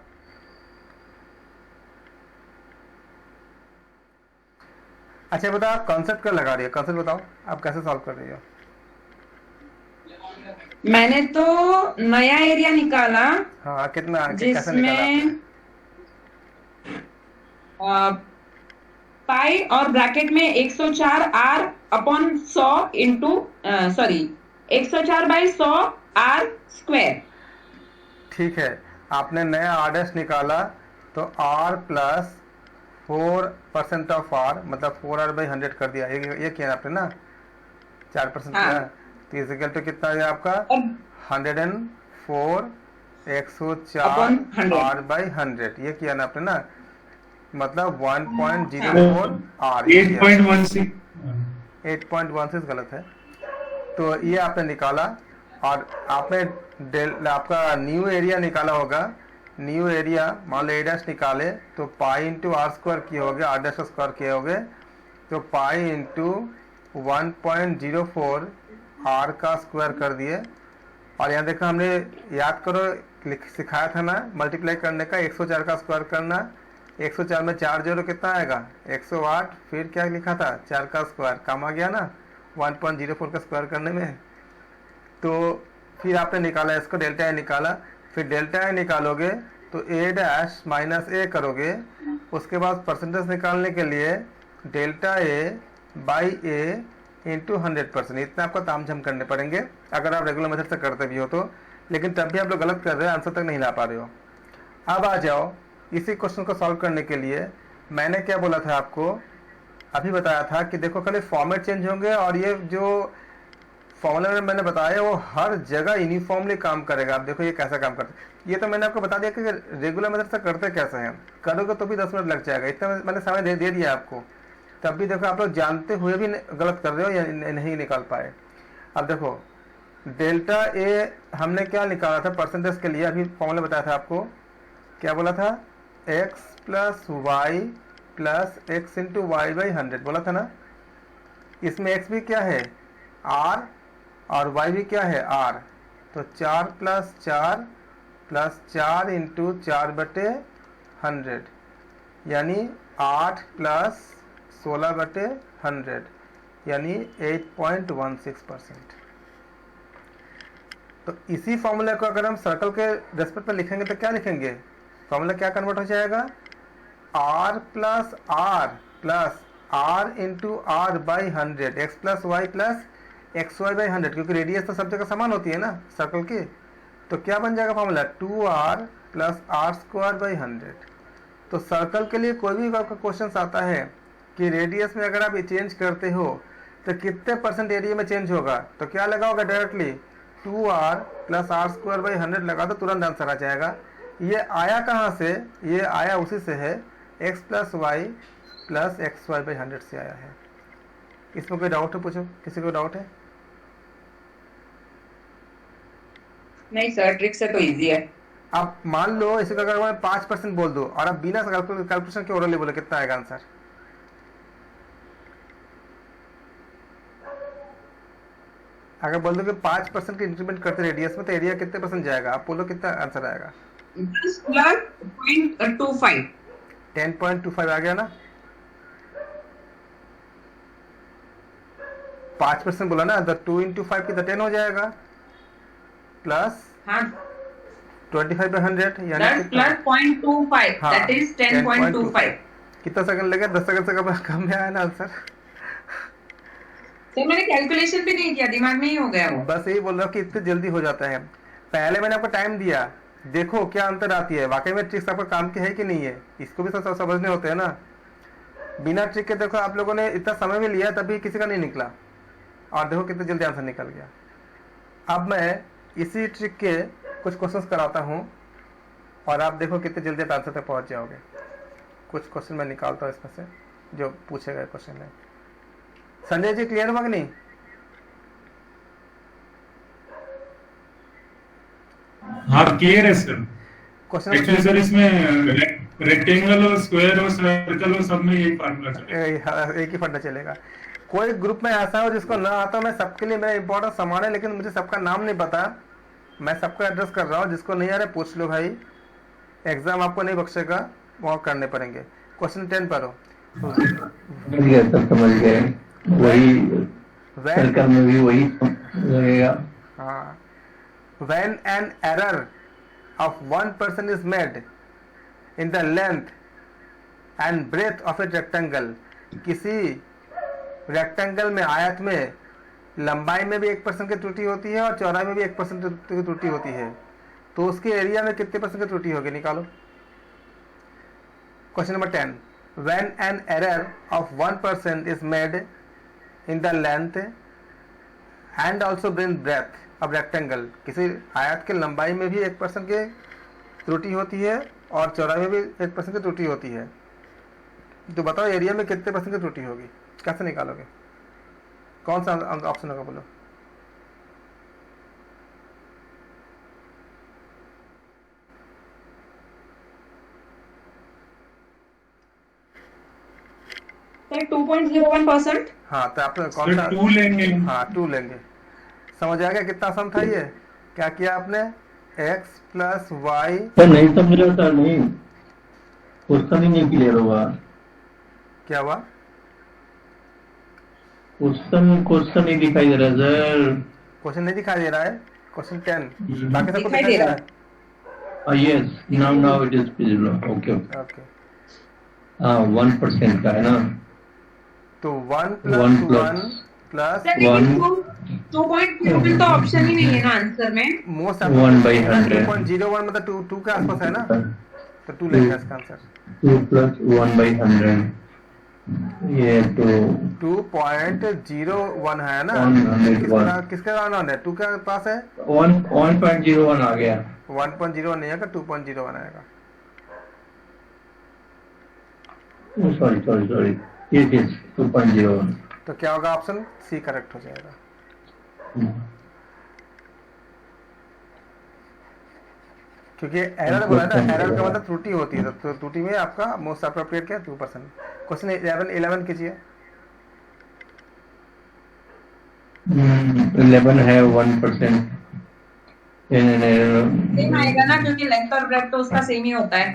[SPEAKER 1] अच्छा बताओ कॉन्सेप्ट क्या लगा रही है, कॉन्सेप्ट बताओ आप कैसे सॉल्व कर रही हो।
[SPEAKER 2] मैंने तो नया एरिया निकाला
[SPEAKER 1] हाँ कितना कैसे निकाला आपने?
[SPEAKER 2] जिसमें पाई और ब्रैकेट में 104 r upon 100 into sorry 104 by 100 r square.
[SPEAKER 1] ठीक है, आपने नया आर निकाला तो r प्लस 4% ऑफ r मतलब 4r बाई 100 कर दिया, ये किया आपने ना 4%
[SPEAKER 2] हाँ।
[SPEAKER 1] किया, तो इस इक्वल टू कितना आ गया आपका 104 104 r बाई 100, ये किया ना आपने ना, मतलब 1.04 r
[SPEAKER 5] 8.16
[SPEAKER 1] 8.16 गलत है। तो ये आपने निकाला और आपने आपका न्यू एरिया निकाला होगा, न्यू एरिया मान लो a' निकाले तो पाई इंटू आर स्क्वायर किए होगे, r' स्क्वायर किए होगे, तो पाई इंटू 1.04 r का स्क्वायर कर दिए। और यहाँ देखो हमने याद करो सिखाया था ना मल्टीप्लाई करने का, 104 का स्क्वायर करना, 104 में 4 जोड़ो कितना आएगा 108, फिर क्या लिखा था 4 का स्क्वायर, काम आ गया ना 1.04 का स्क्वायर करने में। तो फिर आपने निकाला इसको डेल्टा ए निकाला, फिर डेल्टा ए निकालोगे तो a' माइनस ए करोगे, उसके बाद परसेंटेज निकालने के लिए delta A by A into 100%, इतना आपको तामझाम करने पड़ेंगे अगर आप रेगुलर मेथड से करते भी हो तो, लेकिन तब भी आप लोग गलत कर रहे हो, आंसर तक नहीं ला पा रहे हो। अब आ जाओ इसी क्वेश्चन को सॉल्व करने के लिए मैंने क्या बोला था आपको, अभी बताया था कि देखो खाली फॉर्मेट चेंज होंगे और ये जो फॉर्मूला में मैंने बताया वो हर जगह यूनिफॉर्मली काम करेगा। आप देखो ये कैसा काम करता है, ये तो मैंने आपको बता दिया कि रेगुलर मेथड से करते कैसे हैं, करोगे तो भी 10 मिनट लग जाएगा, इतना मैंने समय दे दिया आपको, तब भी देखो आप लोग जानते हुए भी गलत कर रहे हो या नहीं निकाल पाए। अब देखो डेल्टा ए हमने क्या निकाला था परसेंटेज के लिए, अभी फॉर्मूला बताया था आपको, क्या बोला था x plus y plus x into y by 100 बोला था ना। इसमें x भी क्या है r और y भी क्या है r, तो 4 प्लस 4 प्लस 4 इंटू 4 बटे 100 यानी 8 प्लस 16 बटे 100 यानी 8.16%। तो इसी फॉर्मूला को अगर हम सर्कल के रेस्पेक्ट में लिखेंगे तो क्या लिखेंगे, फॉर्मूला क्या कन्वर्ट हो जाएगा r plus r into r by 100 x plus y plus x y by 100, क्योंकि रेडियस तो सब जगह समान होती है ना सर्कल की, तो क्या बन जाएगा formula 2r plus r square by 100। तो सर्कल के लिए कोई भी आपका क्वेश्चन आता है कि रेडियस में अगर आप चेंज करते हो तो कितने परसेंट एरिया में चेंज होगा, तो क्या लगा होगा directly 2r plus r square by 100 लगा दो, तुरंत आंसर आ जाएगा। ये आया कहाँ से, ये आया उसी से है x plus y plus x y by 100 से आया है। इसमें कोई डाउट है, पूछो किसी को डाउट है?
[SPEAKER 2] नहीं सर, ट्रिक से तो इजी है।
[SPEAKER 1] आप मान लो इसी का अगर मैं 5% बोल दो और आप बिना कैलकुलेशन के ओरली बोले, कितना आएगा आंसर? अगर बोल दो कि 5% की इंक्रीमेंट करते रेडियस में तो एरिया कितने परसेंट जाएगा, आप बोलो कितना आंसर आएगा?
[SPEAKER 2] 10.25
[SPEAKER 1] 10.25 आ गया ना। 5% बोला ना, तो 2 इंटू 5 की 10 हो जाएगा प्लस
[SPEAKER 2] हाँ
[SPEAKER 1] 25 by 100 यानी
[SPEAKER 2] प्लस 0.25
[SPEAKER 1] हाँ,
[SPEAKER 2] दैट इज 10.25।
[SPEAKER 1] कितना सेकंड लगे? 10 सेकंड से कम में आया ना आंसर।
[SPEAKER 2] तो मैंने कैलकुलेशन भी नहीं किया, दिमाग में ही हो गया वो।
[SPEAKER 1] बस यही बोल रहा हूँ कि इतनी जल्दी हो जाता है। पहले मैंने आपको टाइम दिया, देखो क्या अंतर आती है, वाकई में ट्रिक्स आपका काम की है कि नहीं है, इसको भी सब समझने होते हैं ना। बिना ट्रिक के देखो आप लोगों ने इतना समय भी लिया तभी किसी का नहीं निकला, और देखो कितनी जल्दी आंसर निकल गया। अब मैं इसी ट्रिक के कुछ क्वेश्चंस कराता हूँ और आप देखो कितनी जल्दी आप आंसर तक पहुँच जाओगे। कुछ क्वेश्चन मैं निकालता हूँ इसमें से जो पूछे गए क्वेश्चन है। संजय जी क्लियर हुआ कि नहीं?
[SPEAKER 5] हाँ क्लियर है सर।
[SPEAKER 1] क्वेश्चन
[SPEAKER 5] एक्चुअली सर इसमें रेक्टेंगल और स्क्वायर और सर्कल और सब में यही फार्मूला चलेगा,
[SPEAKER 1] एक ही फंडा चलेगा। कोई ग्रुप में ऐसा हो जिसको ना आता, मैं सबके लिए मेरा इंपॉर्टेंट सामान है लेकिन मुझे सबका नाम नहीं पता, मैं सबको एड्रेस कर रहा हूँ, जिसको नहीं आ रहा है पूछ लो भाई, एग्जाम आपको नहीं बख्शेगा, वहाँ करने पड़ेंगे। क्वेश्चन 10 पर हो।
[SPEAKER 8] समझ गए सर, समझ गए। वही सर्कल में भी वही लगेगा।
[SPEAKER 1] हाँ, when an error of 1% is made in the length and breadth of a rectangle, किसी रेक्टेंगल में, आयत में लंबाई में भी 1% की त्रुटि होती है और चौड़ाई में भी 1% की त्रुटि होती है, तो उसके एरिया में कितने % की त्रुटि होगी, निकालो। Question number 10, when an error of 1% is made in the length and also breadth of rectangle, किसी आयत के लंबाई में भी 1% की त्रुटि होती है और चौड़ाई में भी 1% की त्रुटि होती है, तो बताओ एरिया में कितने % की त्रुटि होगी, कैसे निकालोगे? कौन सा ऑप्शन होगा, बोलो।
[SPEAKER 2] सर 2.01%।
[SPEAKER 1] हाँ, तो आपने कौन सा?
[SPEAKER 5] 2 लेंगे।
[SPEAKER 1] हाँ, 2 लेंगे। समझ आ गया कितना आसान था ये? क्या किया आपने? x plus Y.
[SPEAKER 8] सर नहीं समझ रहा था, नहीं क्वेश्चन ही नहीं क्लियर हुआ।
[SPEAKER 1] क्या हुआ?
[SPEAKER 8] क्वेश्चन नहीं दिखाई दे रहा सर।
[SPEAKER 1] क्वेश्चन नहीं दिखाई दे रहा है? क्वेश्चन 10 बाकी सबको
[SPEAKER 2] दिखाई दे रहा है।
[SPEAKER 8] Yes, now it is visible. Okay
[SPEAKER 1] okay,
[SPEAKER 8] हाँ 1% का है ना,
[SPEAKER 1] तो 1
[SPEAKER 8] 1
[SPEAKER 1] प्लस 1 प्लस
[SPEAKER 2] सर लेकिन 2.01 तो ऑप्शन ही नहीं है ना आंसर में।
[SPEAKER 1] मोस्ट
[SPEAKER 8] 1/100
[SPEAKER 1] 2.01 मतलब 2 के आसपास है ना, तो 2 लेंगे इसका आंसर।
[SPEAKER 8] 2 + 1/100 ये तो
[SPEAKER 1] 2.01 है ना,
[SPEAKER 8] 101
[SPEAKER 1] किसका आना है? 2 के पास है,
[SPEAKER 8] 1.01 आ गया।
[SPEAKER 1] 1.01 नहीं आएगा, 2.01 आएगा।
[SPEAKER 8] सॉरी ये 2.01।
[SPEAKER 1] तो क्या होगा? ऑप्शन सी करेक्ट हो जाएगा। क्योंकि एरर बोला ना, एरर का मतलब त्रुटि होती है, तो त्रुटि में आपका मोस्ट अप्रोप्रिएट क्या है? 2%। क्वेश्चन 11 कीजिए।
[SPEAKER 8] 11 है 1%।
[SPEAKER 2] सेम आएगा ना, क्योंकि लेंथ और ब्रेड्थ तो उसका सेम ही होता है।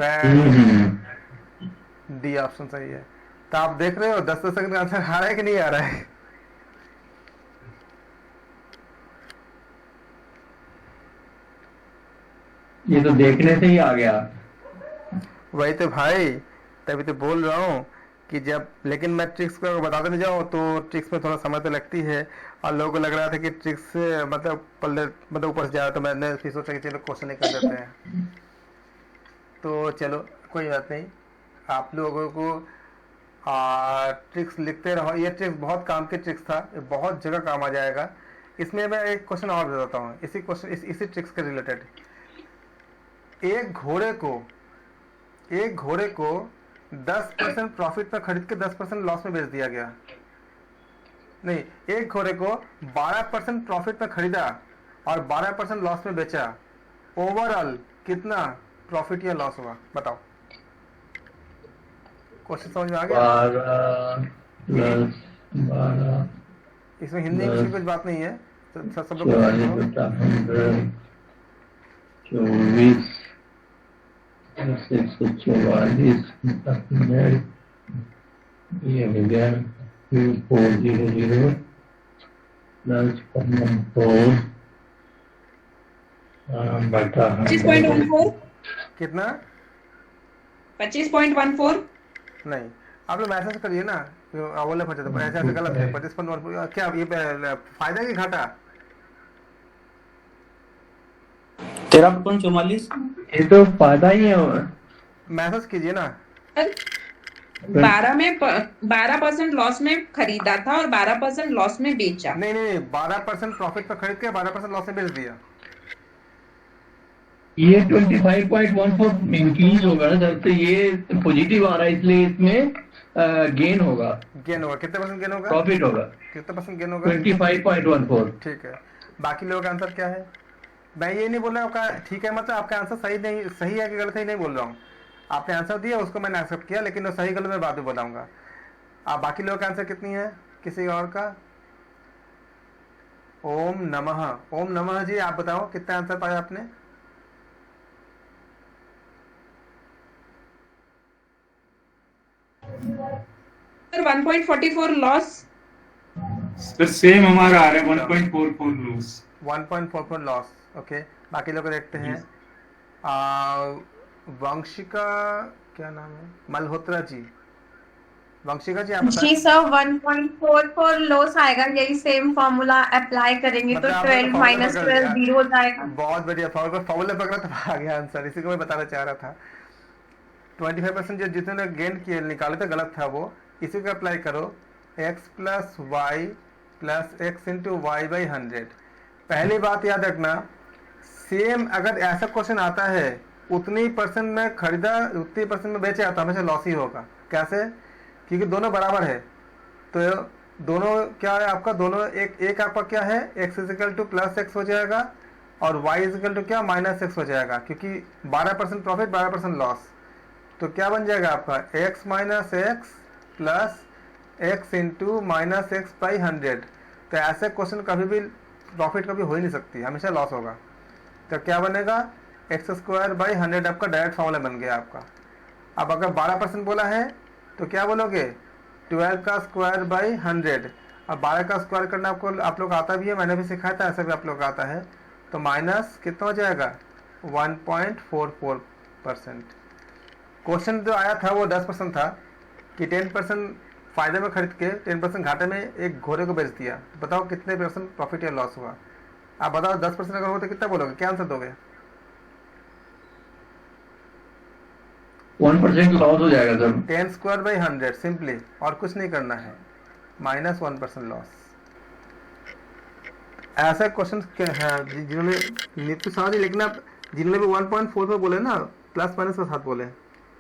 [SPEAKER 1] डी ऑप्शन सही है। तो आप देख रहे हो 10 सेकंड का आंसर आ रहा है कि नहीं आ रहा है?
[SPEAKER 8] ये तो देखने से ही आ गया।
[SPEAKER 1] वही तो भाई, तभी तो बोल रहा हूँ कि जब, लेकिन मैं ट्रिक्स को बताते नहीं जाऊँ तो ट्रिक्स में थोड़ा समय तो लगती है, और लोगों को लग रहा था कि ट्रिक्स मतलब पल्ले मतलब ऊपर से जा रहा, तो मैंने फिर सोचा कि चलो क्वेश्चन ही कर देते हैं। तो चलो कोई बात नहीं, आप लोगों को ट्रिक्स लिखते रहो। ये ट्रिक्स बहुत काम के ट्रिक्स था, ये बहुत जगह काम आ जाएगा। इसमें मैं एक क्वेश्चन और दे देता हूँ इसी ट्रिक्स के रिलेटेड। एक घोड़े को 10% प्रॉफिट पर खरीद के 10% लॉस में बेच दिया गया। नहीं, एक घोड़े को 12% प्रॉफिट पर खरीदा और 12% लॉस में बेचा। ओवरऑल कितना प्रॉफिट या लॉस हुआ, बताओ। क्वेश्चन समझ में आ गया?
[SPEAKER 8] 12 + 12
[SPEAKER 1] इसमें हिंदी इंग्लिश की कुछ बात नहीं है, तो सब लोग
[SPEAKER 8] 24 144 ये हो गया 400 प्लस 4 बटा
[SPEAKER 2] 25.14।
[SPEAKER 1] कितना?
[SPEAKER 2] 25.14।
[SPEAKER 1] नहीं, आप लोग मैसेज करिए ना, बोले ऐसे गलत है। 25.1 क्या ये फायदा की घाटा?
[SPEAKER 6] 13.44।
[SPEAKER 8] ये तो फायदा ही है।
[SPEAKER 1] मैसेज कीजिए ना।
[SPEAKER 2] 12% लॉस में खरीदा था और 12% लॉस में बेचा।
[SPEAKER 1] नहीं, 12% प्रॉफिट पर खरीद के 12% लॉस में बेच दिया।
[SPEAKER 8] ये 25.14 इंक्रीज होगा ना सर, तो ये पॉजिटिव आ रहा है, इसलिए इसमें गेन होगा।
[SPEAKER 1] कितने % गेन होगा?
[SPEAKER 8] प्रॉफिट होगा।
[SPEAKER 1] कितने % गेन होगा?
[SPEAKER 8] 25.14।
[SPEAKER 1] ठीक है। बाकी लोगों का आंसर क्या है? मैं ये नहीं बोल रहा आपका ठीक है, मतलब आपका आंसर सही है कि गलत है नहीं बोल रहा हूँ। आपने आंसर दिया, उसको मैंने एक्सेप्ट किया, लेकिन वो सही गलत मैं बाद में बताऊंगा। आप बाकी लोगों का आंसर कितनी है? किसी और का ओम नमः। ओम नमः जी, आप बताओ कितना आंसर पाया आपने?
[SPEAKER 2] Sir 1.44 loss.
[SPEAKER 5] सर सेम हमारा आ रहा है 1.44 लॉस।
[SPEAKER 1] 1.44 लॉस। ओके, बाकी लोग देखते हैं। वंशिका, क्या नाम है, मल्होत्रा जी। वंशिका जी आप
[SPEAKER 9] जी
[SPEAKER 1] बताएं।
[SPEAKER 9] सर 1.44 लॉस आएगा, यही सेम फॉर्मूला अप्लाई करेंगे तो
[SPEAKER 1] मतलब आपने
[SPEAKER 9] 12
[SPEAKER 1] फॉर्मूला
[SPEAKER 9] माइनस
[SPEAKER 1] पकड़
[SPEAKER 9] 12
[SPEAKER 1] लिया।
[SPEAKER 9] 0 हो जाएगा।
[SPEAKER 1] बहुत बढ़िया, फॉर्मूला पकड़ा तो आ गया आंसर। इसी को मैं बताना चाह रहा था। 25% जो जितने गेन किए निकाले थे गलत था वो, इसी को अप्लाई करो। x plus y plus x into y by 100। पहली बात याद रखना, सेम अगर ऐसा क्वेश्चन आता है उतनी परसेंट में खरीदा उतनी परसेंट में बेचे तो हमेशा लॉस ही होगा। कैसे? क्योंकि दोनों बराबर है। तो दोनों क्या है आपका, दोनों एक आपका क्या है, x is equal to plus x हो जाएगा और y इजिकल टू क्या माइनस एक्स हो जाएगा, क्योंकि 12% प्रॉफिट 12% लॉस। तो क्या बन जाएगा आपका x minus x plus x into minus x by 100। तो ऐसे क्वेश्चन कभी भी प्रॉफिट कभी हो ही नहीं सकती, हमेशा लॉस होगा। तो क्या बनेगा, एक्स स्क्वायर बाई 100 आपका डायरेक्ट फॉर्मूला बन गया आपका। अब अगर 12% बोला है तो क्या बोलोगे, 12 का स्क्वायर बाई 100। अब 12 का स्क्वायर करना आपको आप लोग आता भी है, मैंने भी सिखाया था, ऐसा भी आप लोग आता है। तो माइनस कितना हो जाएगा, 1.44%। क्वेश्चन जो आया था वो 10% था कि 10% फायदे में खरीद के 10% घाटे में एक घोड़े को बेच दिया। तो बताओ कितने % प्रॉफिट या लॉस हुआ? आप बताओ 10% अगर हो तो कितना बोलोगे, क्या आंसर दोगे?
[SPEAKER 8] 1% लॉस हो जाएगा सर।
[SPEAKER 1] 10 स्क्वायर बाई 100 सिंपली, और कुछ नहीं करना है, माइनस 1% लॉस। ऐसा क्वेश्चन हैं जिन्होंने नीति समझ, लेकिन आप जिन्होंने भी 1.44 बोले ना, प्लस माइनस के साथ बोले।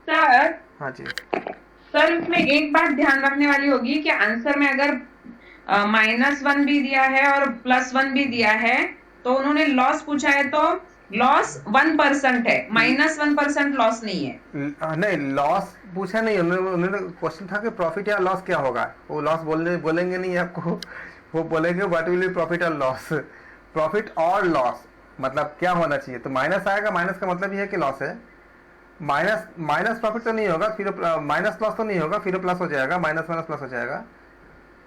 [SPEAKER 2] सर
[SPEAKER 1] हाँ जी
[SPEAKER 2] सर, इसमें एक बात ध्यान रखने वाली होगी कि आंसर में अगर -1 भी दिया है और +1 भी दिया है तो उन्होंने लॉस पूछा है तो लॉस 1% है, -1% लॉस नहीं है।
[SPEAKER 1] नहीं, लॉस पूछा नहीं उन्होंने क्वेश्चन था कि प्रॉफिट या लॉस क्या होगा। वो लॉस बोलेंगे नहीं आपको, वो बोलेंगे व्हाट विल बी प्रॉफिट और लॉस। प्रॉफिट और लॉस मतलब क्या होना चाहिए। तो माइनस आएगा, माइनस का मतलब ये है कि लॉस है। माइनस प्रॉफिट तो नहीं होगा, फिर माइनस लॉस तो नहीं होगा, फिर प्लस हो जाएगा, माइनस माइनस प्लस हो जाएगा।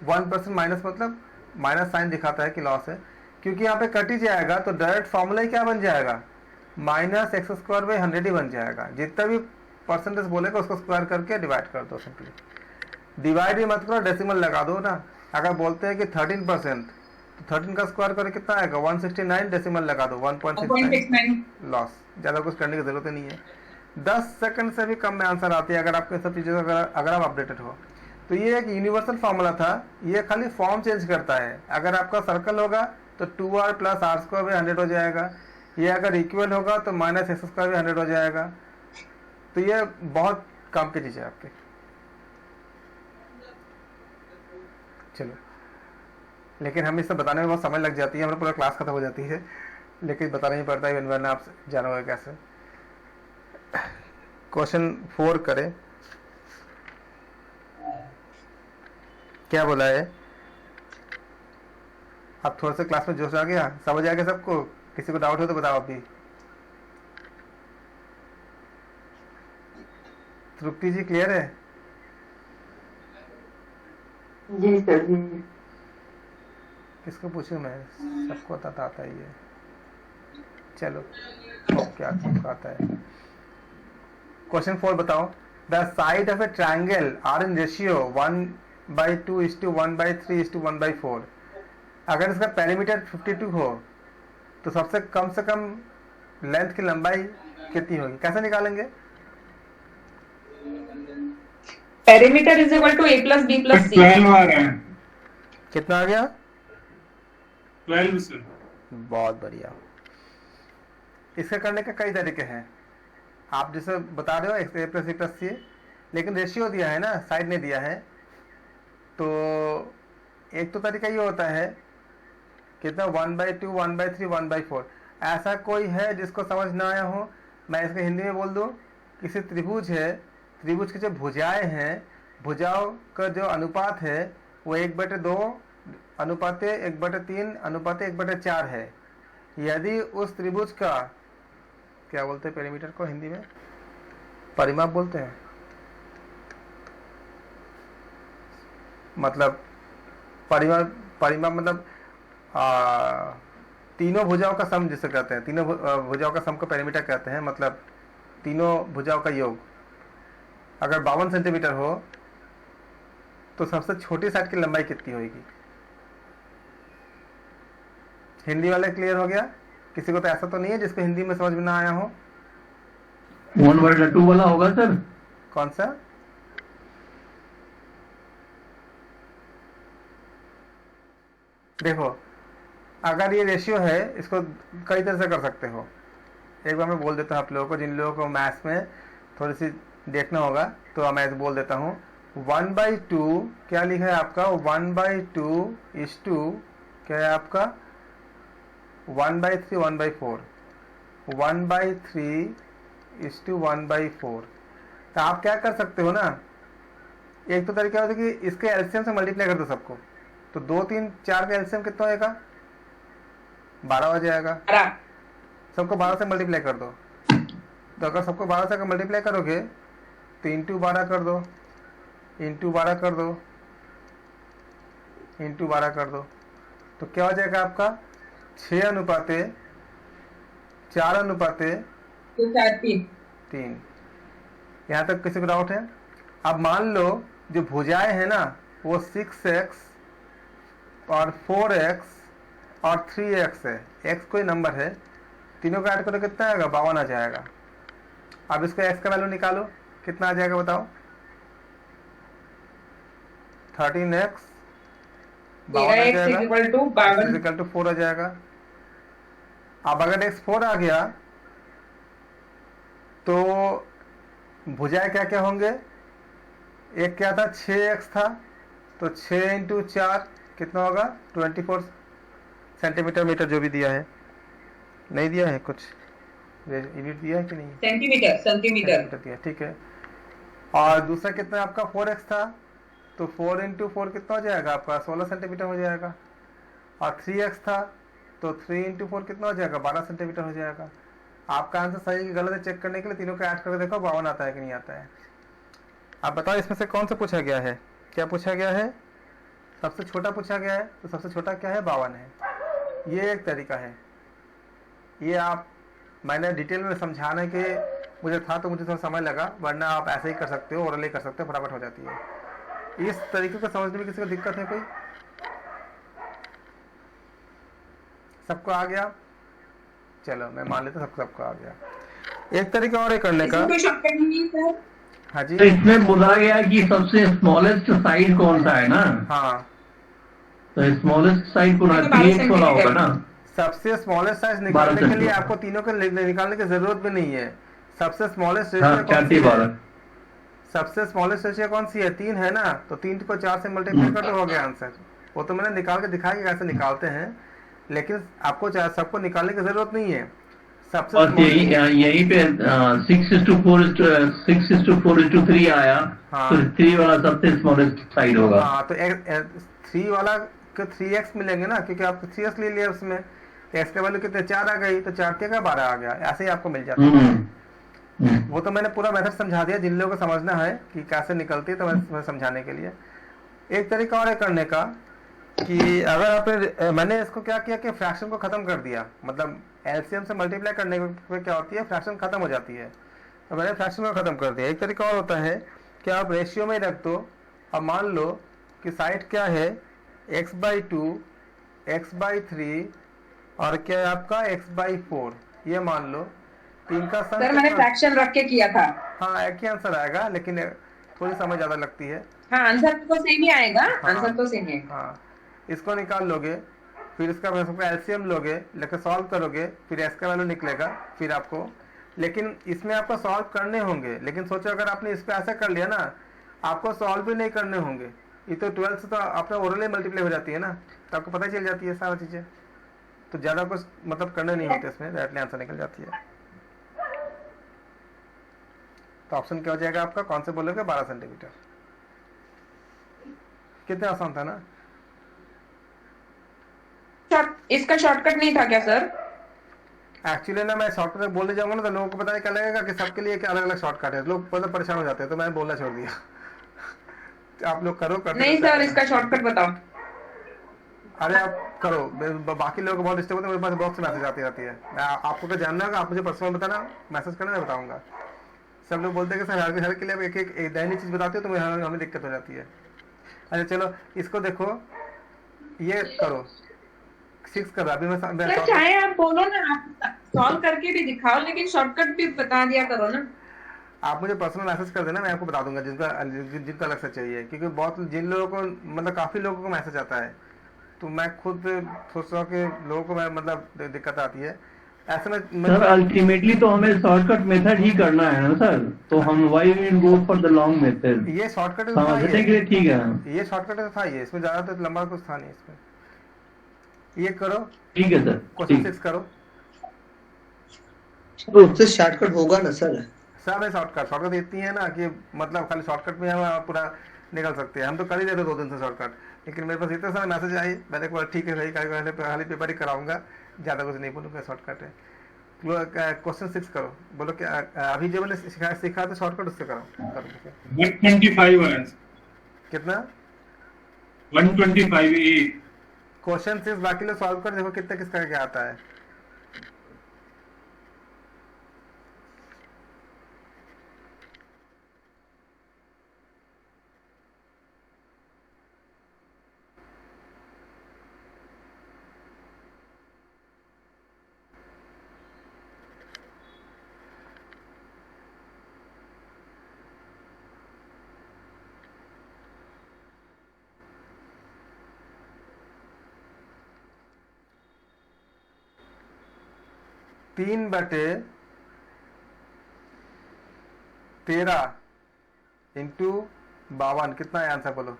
[SPEAKER 1] 1% माइनस मतलब माइनस साइन दिखाता है कि लॉस है, क्योंकि यहाँ पे कट ही जाएगा। तो डायरेक्ट फॉर्मूला ही क्या बन जाएगा, माइनस एक्स स्क्वायर बाई 100 ही बन जाएगा। जितना भी परसेंटेज बोलेगा उसको स्क्वायर करके डिवाइड कर दो सिंपली। डिवाइड ही मत करो, डेसिमल लगा दो ना। अगर बोलते हैं कि 13% तो 13 का स्क्वायर करके कितना आएगा, 169, डेसिमल लगा दो 1.69 लॉस। ज़्यादा कुछ करने की जरूरत नहीं है। 10 सेकंड से भी कम में आंसर आती है अगर आपको सब चीज़ों अगर आप अपडेटेड हो। तो ये एक यूनिवर्सल फॉर्मूला था, ये खाली फॉर्म चेंज करता है। अगर आपका सर्कल होगा तो 2r plus are square by 100 हो जाएगा। ये अगर इक्वल होगा तो माइनस एक्स स्क्वायर बाई 100 हो जाएगा। तो ये बहुत काम की चीज़ है आपकी। चलो, लेकिन हम इसे बताने में बहुत समय लग जाती है, हमारा पूरा क्लास खत्म हो जाती है, लेकिन बताना ही पड़ता है, वरना आप जानोगे कैसे। क्वेश्चन 4 करें, क्या बोला है? आप थोड़ा सा क्लास में जोश आ गया, समझ आ गया सबको? किसी को डाउट हो तो बताओ अभी। तृप्ति जी क्लियर है?
[SPEAKER 7] जी सर जी।
[SPEAKER 1] किसको पूछूं मैं, सबको आता ही है। चलो क्या आता है। क्वेश्चन 4 बताओ। The side of a triangle are in ratio 1/2:1/3:1/4। अगर इसका पेरीमीटर 52 हो तो सबसे कम से कम लेंथ की लंबाई कितनी होगी, कैसे निकालेंगे?
[SPEAKER 2] Perimeter is equal to a + b + c।
[SPEAKER 5] 12 आ रहा है।
[SPEAKER 1] कितना आ गया?
[SPEAKER 5] 12 सर।
[SPEAKER 1] बहुत बढ़िया। इसका करने का कई तरीके हैं, आप जैसे बता रहे हो a + b + c, लेकिन रेशियो दिया है ना, साइड ने दिया है। तो एक तो तरीका ये होता है कितना, 1/2, 1/3, 1/4। ऐसा कोई है जिसको समझ ना आया हो? मैं इसको हिंदी में बोल दूं। किसी त्रिभुज है, त्रिभुज की जो भुजाएं हैं, भुजाओं का जो अनुपात है वो 1/2 अनुपाते 1/3 अनुपाते 1/4 है। यदि उस त्रिभुज का, क्या बोलते हैं पेरीमीटर को हिंदी में, परिमाप बोलते हैं, मतलब परिमाप परिमाप मतलब तीनों भुजाओं का सम जिसे कहते हैं, तीनों भुजाओं का सम को पेरीमीटर कहते हैं, मतलब तीनों भुजाओं का योग अगर 52 सेंटीमीटर हो तो सबसे छोटी साइड की लंबाई कितनी होगी? हिंदी वाले क्लियर हो गया? किसी को तो ऐसा तो नहीं है जिसको हिंदी में समझ में ना आया हो?
[SPEAKER 8] 1/2 वाला होगा सर?
[SPEAKER 1] कौन सा? देखो, अगर ये रेशियो है, इसको कई तरह से कर सकते हो। एक बार मैं बोल देता हूँ आप लोगों को, जिन लोगों को मैथ्स में थोड़ी सी देखना होगा तो मैं बोल देता हूँ। 1/2 क्या लिखा है आपका? 1/2 इज टू क्या है आपका? 1/3 1/4, 1/3 इज टू 1/4। तो आप क्या कर सकते हो ना, एक तो तरीका होता है कि इसके एलसीएम से मल्टीप्लाई कर दो सबको, तो 2 3 4 का एलसीएम कितना होएगा? 12 हो जाएगा। सबको 12 से मल्टीप्लाई कर दो। तो अगर सबको 12 से मल्टीप्लाई करोगे तो इंटू 12 कर दो, इंटू 12 कर दो, इंटू 12 कर दो, तो क्या हो जाएगा आपका? 6 अनुपाते 4 अनुपाते 3। यहाँ तक किसी को डाउट है? अब मान लो जो भुजाएं हैं ना वो 6x और 4x और 3x है। x कोई नंबर है, तीनों का ऐड करो कितना आएगा? 52 आ जाएगा। अब इसको x का वैल्यू निकालो, कितना आ जाएगा बताओ? 13x 4 आ जाएगा। अब अगर x 4 आ गया तो भुजाएं क्या क्या होंगे? एक क्या था? 6x था, तो 6 इंटू 4 कितना होगा? 24 सेंटीमीटर मीटर, जो भी दिया है। नहीं दिया है कुछ यूनिट दिया है कि नहीं? सेंटीमीटर दिया, ठीक है। और दूसरा कितना आपका? 4x था, तो 4 इंटू 4 कितना हो जाएगा आपका? 16 सेंटीमीटर हो जाएगा। और 3x था, तो 3 इंटू 4 कितना हो जाएगा? 12 सेंटीमीटर हो जाएगा। आपका आंसर सही कि गलत है चेक करने के लिए तीनों का ऐड करके देखो 52 आता है कि नहीं आता है। आप बताओ इसमें से कौन सा पूछा गया है? क्या पूछा गया है? सबसे छोटा पूछा गया है, तो सबसे छोटा क्या है? 52 है। ये एक तरीका है। ये आप, मैंने डिटेल में समझाने के मुझे था तो मुझे थोड़ा समय लगा, वरना आप ऐसे ही कर सकते हो, ओरली कर सकते हो, फटाफट हो जाती है। इस तरीके को समझने में किसी को दिक्कत है कोई? सबको आ गया? चलो मैं मान लेता सबको आ गया। एक तरीका और है करने का। हाँ जी,
[SPEAKER 8] तो इसमें बोला गया कि सबसे स्मॉलेस्ट साइड कौन सा है ना?
[SPEAKER 1] हाँ,
[SPEAKER 8] तो स्मॉलेस्ट साइड को 3x वाला होगा ना?
[SPEAKER 1] सबसे स्मॉलेस्ट साइज निकालने के लिए आपको तीनों को निकालने की जरूरत भी नहीं है। सबसे स्मॉलेस्ट रेशियो कौन सी है? सबसे स्मॉलेस्ट रेशियो कौन सी है? 3 है ना, तो 3 को 4 से मल्टीप्लाई कर दो, हो गया आंसर। वो तो मैंने निकाल के दिखाया कि कैसे निकालते हैं, लेकिन आपको सबको निकालने की जरूरत नहीं है। सबसे
[SPEAKER 8] और यहीं पे 6:4:3 आया।
[SPEAKER 1] हाँ,
[SPEAKER 8] तो 3 वाला सबसे स्मॉलेस्ट साइड होगा।
[SPEAKER 1] हाँ, तो 3 वाला को 3x मिलेंगे ना, क्योंकि आपको 3x ले लिया उसमें, x का वैल्यू कितने? 4 आ गई, तो 4 के 12 आ गया। ऐसे ही आपको मिल जाता है। वो तो मैंने पूरा मेथड समझा दिया, जिन लोगों को समझना है कि कैसे निकलती है, तो मैं समझाने के लिए। एक तरीका और है करने का कि अगर आपने, मैंने इसको क्या किया कि फ्रैक्शन को खत्म कर दिया, मतलब एलसीएम से मल्टीप्लाई करने पे क्या होती है? फ्रैक्शन खत्म हो जाती है, तो मैंने फ्रैक्शन को खत्म कर दिया। एक तरीका और होता है कि आप रेशियो में रख दो। अब मान लो कि साइड क्या है? x/2, x/3 और क्या है आपका? x/4। ये मान लो, तो इनका
[SPEAKER 2] सर मैंने फ्रैक्शन रख के किया था।
[SPEAKER 1] हाँ, एक ही आंसर आएगा, लेकिन थोड़ी समझ ज्यादा लगती है।
[SPEAKER 2] हाँ, आंसर तो सेम ही आएगा।
[SPEAKER 1] हाँ,
[SPEAKER 2] आंसर तो सेम है।
[SPEAKER 1] हाँ, इसको निकाल लोगे, फिर इसका एलसीएम लोगे, लेकर सॉल्व करोगे, फिर एस का वैल्यू निकलेगा फिर आपको। लेकिन इसमें आपको सॉल्व करने होंगे, लेकिन सोचो अगर आपने इस पे ऐसा कर लिया ना, आपको सॉल्व भी नहीं करने होंगे। ये तो 12 से तो आपने ओरली मल्टीप्लाई हो जाती है ना, तो आपको पता चल जाती है सारा चीजें, तो ज्यादा कुछ मतलब करने नहीं होते इसमें, डायरेक्टली आंसर निकल जाती है। तो ऑप्शन क्या हो जाएगा आपका? कौन से बोलोगे? 12 सेंटीमीटर। कितना आसान था ना?
[SPEAKER 2] इसका शॉर्टकट नहीं था क्या सर?
[SPEAKER 1] एक्चुअली ना मैं शॉर्टकट बोलने जाऊंगा ना तो लोगों को पता नहीं क्या लगेगा कि सबके लिए अलग अलग शॉर्टकट है, लोग मतलब परेशान हो जाते हैं, तो मैंने बोलना छोड़ दिया। तो आप लोग करो करते
[SPEAKER 2] नहीं
[SPEAKER 1] रहते
[SPEAKER 2] सर,
[SPEAKER 1] हैं।
[SPEAKER 2] इसका शॉर्टकट बताओ।
[SPEAKER 1] अरे आप करो, बाकी लोगों को बहुत डिस्टर्ब होता है, मेरे पास बॉक्स मैसेज आती रहती है। आपको क्या जानना होगा, आप मुझे पर्सनल बताना, मैसेज करना, मैं बताऊंगा। सब लोग बोलते हैं कि सर हर के लिए एक एक नई चीज़ बताते हो तो हमें दिक्कत हो जाती है। अच्छा चलो इसको देखो, ये करो 6 कर रहा अभी मैं
[SPEAKER 2] सर चाहे आप बोलो ना, आप सॉल्व करके भी दिखाओ, लेकिन शॉर्टकट भी बता दिया करो ना।
[SPEAKER 1] आप मुझे पर्सनल मैसेज कर देना, मैं आपको बता दूंगा जिनका अलग से चाहिए, क्योंकि बहुत जिन लोगों को मतलब काफ़ी लोगों को मैसेज आता है, तो मैं खुद सोच रहा हूँ कि लोगों को मतलब दिक्कत आती है ऐसे में
[SPEAKER 8] सर अल्टीमेटली तो हमें शॉर्टकट मेथड ही करना है ना सर, तो हम why will go for the long method.
[SPEAKER 1] ये शॉर्टकट
[SPEAKER 8] समझने के लिए ठीक है,
[SPEAKER 1] ये शॉर्टकट था, ये इसमें ज़्यादा तो लंबा कुछ था नहीं इसमें। ये करो,
[SPEAKER 8] ठीक है सर।
[SPEAKER 1] क्वेश्चन 6 करो।
[SPEAKER 3] तो उससे शॉर्टकट होगा ना सर?
[SPEAKER 1] सब है शॉर्टकट इतनी है ना कि मतलब खाली शॉर्टकट में हम पूरा निकल सकते हैं। हम तो कर ही देते 2 दिन से शॉर्टकट, लेकिन मेरे पास इतने सारे मैसेज आए, मैंने कहा ठीक है सही खाली पेपर ही कराऊंगा, ज़्यादा कुछ नहीं बोलूँगा, शॉर्टकट है। क्वेश्चन 6 करो, बोलो क्या अभी जो मैंने सीखा था शॉर्टकट उससे करो।
[SPEAKER 5] 125 आंसर
[SPEAKER 1] कितना?
[SPEAKER 5] 125
[SPEAKER 1] क्वेश्चन 6 बाकी लोग सॉल्व कर देखो कितना किसका क्या आता है। तीन बटे 13 इंटू 52 कितना है आंसर बोलो?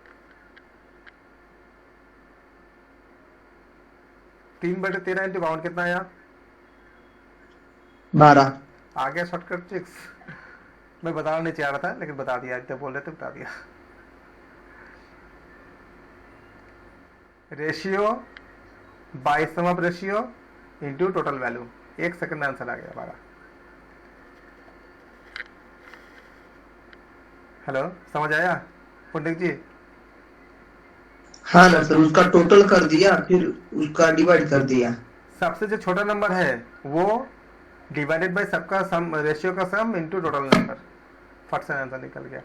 [SPEAKER 1] 3 बटे 13 इंटू 52 कितना आया?
[SPEAKER 3] 12।
[SPEAKER 1] आ गया शॉर्टकट ट्रिक्स। मैं बताना नहीं चाह रहा था लेकिन बता दिया, जब बोल रहे थे बता दिया। Ratio by sum of ratio into total value, 1 second में आंसर आ गया हमारा। हेलो, समझ आया पंडित जी?
[SPEAKER 3] हाँ ना सर, उसका टोटल कर दिया फिर उसका डिवाइड कर दिया।
[SPEAKER 1] सबसे जो छोटा नंबर है वो डिवाइडेड बाय सबका सम, रेशियो का सम इनटू टोटल नंबर, फट से आंसर निकल गया।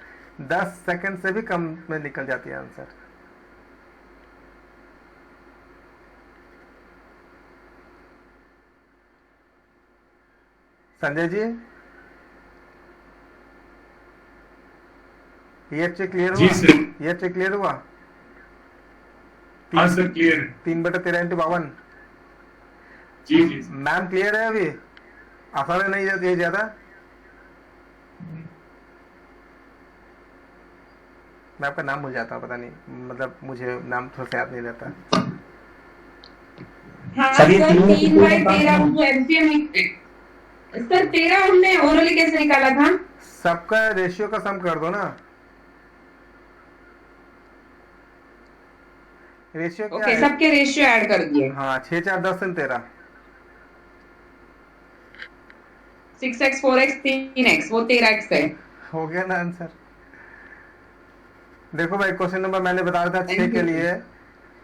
[SPEAKER 1] 10 सेकंड से भी कम में निकल जाती है आंसर। संजय जी ये ट्रिक क्लियर
[SPEAKER 5] जी
[SPEAKER 1] हुआ?
[SPEAKER 5] सर।
[SPEAKER 1] ये ट्रिक क्लियर हुआ?
[SPEAKER 5] हाँ सर क्लियर।
[SPEAKER 1] 3 बटे 13 इंटू 52।
[SPEAKER 5] जी जी
[SPEAKER 1] मैम क्लियर है अभी? आसान है नहीं ये ज्यादा? मैं आपका नाम भूल जाता हूँ, पता नहीं, मतलब मुझे नाम थोड़ा सा याद नहीं रहता।
[SPEAKER 2] हाँ
[SPEAKER 3] सर, ये
[SPEAKER 2] सर,
[SPEAKER 3] तीनों
[SPEAKER 2] 3 बाई 13 वो LCM सर 13 हमने ओरली कैसे निकाला था?
[SPEAKER 1] सबका रेशियो का सम कर दो ना। रेशियो क्या
[SPEAKER 2] ओके,
[SPEAKER 1] है?
[SPEAKER 2] सबके रेशियो ऐड कर दिए।
[SPEAKER 1] हाँ 6 4 10 3 13
[SPEAKER 2] 6x 4x 3x वो 13x है।
[SPEAKER 1] हो गया ना आंसर। देखो भाई क्वेश्चन नंबर मैंने बताया था 6 के लिए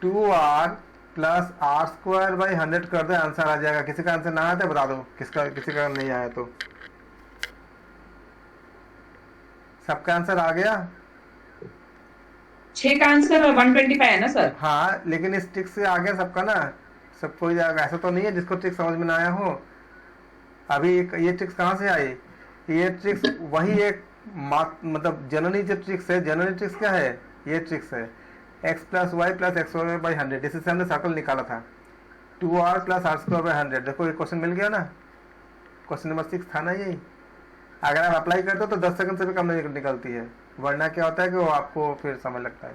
[SPEAKER 1] 2r plus are square by 100 कर दो, आंसर आ जाएगा। किसी का आंसर ना आया तो बता दो, किसी का नहीं आया तो। सबका आंसर आ गया?
[SPEAKER 2] 6 का आंसर 125 है ना सर?
[SPEAKER 1] हाँ लेकिन इस ट्रिक से आ गया सबका ना, सब कोई जाएगा, ऐसा तो नहीं है जिसको ट्रिक समझ में ना आया हो। अभी ये ट्रिक्स कहाँ से आई? ये ट्रिक्स वही एक मतलब जनरली जो ट्रिक्स है, जनरली ट्रिक्स क्या है? ये ट्रिक्स है x plus y plus x square by 100, इससे हमने सर्कल निकाला था 2r plus are square by 100। देखो ये क्वेश्चन मिल गया ना, क्वेश्चन नंबर 6 था ना यही। अगर आप अप्लाई करते हो तो 10 सेकंड से भी कम निकलती है, वरना क्या होता है कि वो आपको फिर समझ लगता है।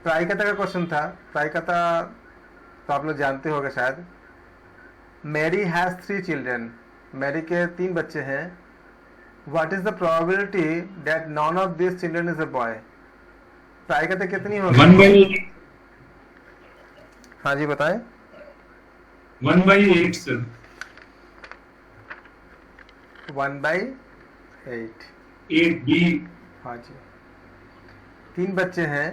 [SPEAKER 1] प्रायिकता का क्वेश्चन था, प्रायिकता तो आप लोग जानते होंगे शायद। मैरी हैज 3 चिल्ड्रन, मैरी के 3 बच्चे हैं। What is the probability that none of this children is a boy? प्रायिकता कितनी होगी?
[SPEAKER 5] 1/8।
[SPEAKER 1] हाँ जी बताएं।
[SPEAKER 5] 1/8 सर।
[SPEAKER 1] 1/8।
[SPEAKER 5] 8B।
[SPEAKER 1] हाँ जी, 3 बच्चे हैं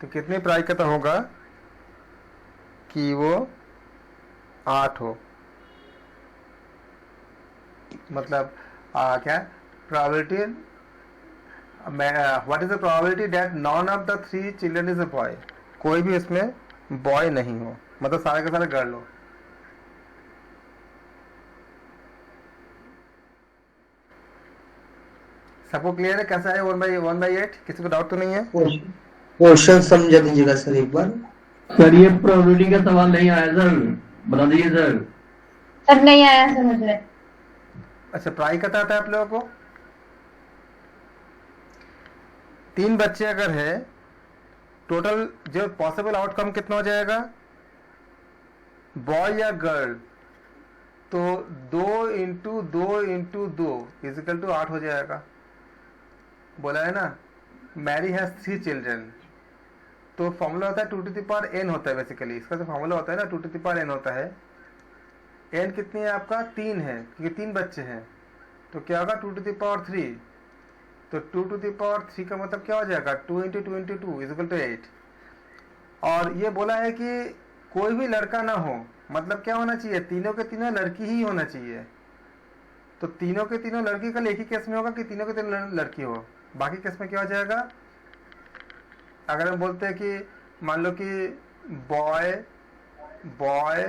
[SPEAKER 1] तो कितनी प्रायिकता होगा कि वो 8 हो? मतलब क्या probability, what is the probability that non of the 3 children is a boy? कोई भी इसमें बॉय नहीं हो, मतलब सारे के सारे गर्ल हो। सबको क्लियर है कैसा है 1/8? किसी को डाउट तो नहीं है?
[SPEAKER 3] क्वेश्चन समझा दीजिएगा सर एक बार।
[SPEAKER 8] सर ये प्रोबेबिलिटी का सवाल नहीं आया सर, बता दीजिए सर।
[SPEAKER 4] सर नहीं आया समझ में।
[SPEAKER 1] अच्छा, प्रायिकता आता है आप लोगों को? 3 बच्चे अगर है, टोटल जो पॉसिबल आउटकम कितना हो जाएगा, बॉय या गर्ल? तो 2 × 2 × 2 इजिकल टू 8 हो जाएगा। बोला है ना, मैरी हैज 3 चिल्ड्रन। तो फॉर्मूला होता है 2n होता है बेसिकली। इसका जो फॉर्मूला होता है ना 2n होता है। n कितनी है आपका? 3 है, क्योंकि 3 बच्चे हैं। तो क्या होगा 2⁵। तो 2⁵ का मतलब क्या हो जाएगा? 2 × 2 × 2 इजिकल टू 8। और ये बोला है कि कोई भी लड़का ना हो, मतलब क्या होना चाहिए? तीनों के तीनों लड़की ही होना चाहिए। तो तीनों के तीनों लड़की का एक ही केस में होगा कि तीनों के तीनों लड़की हो। बाकी केस में क्या हो जाएगा? अगर हम बोलते हैं कि मान लो कि बॉय बॉय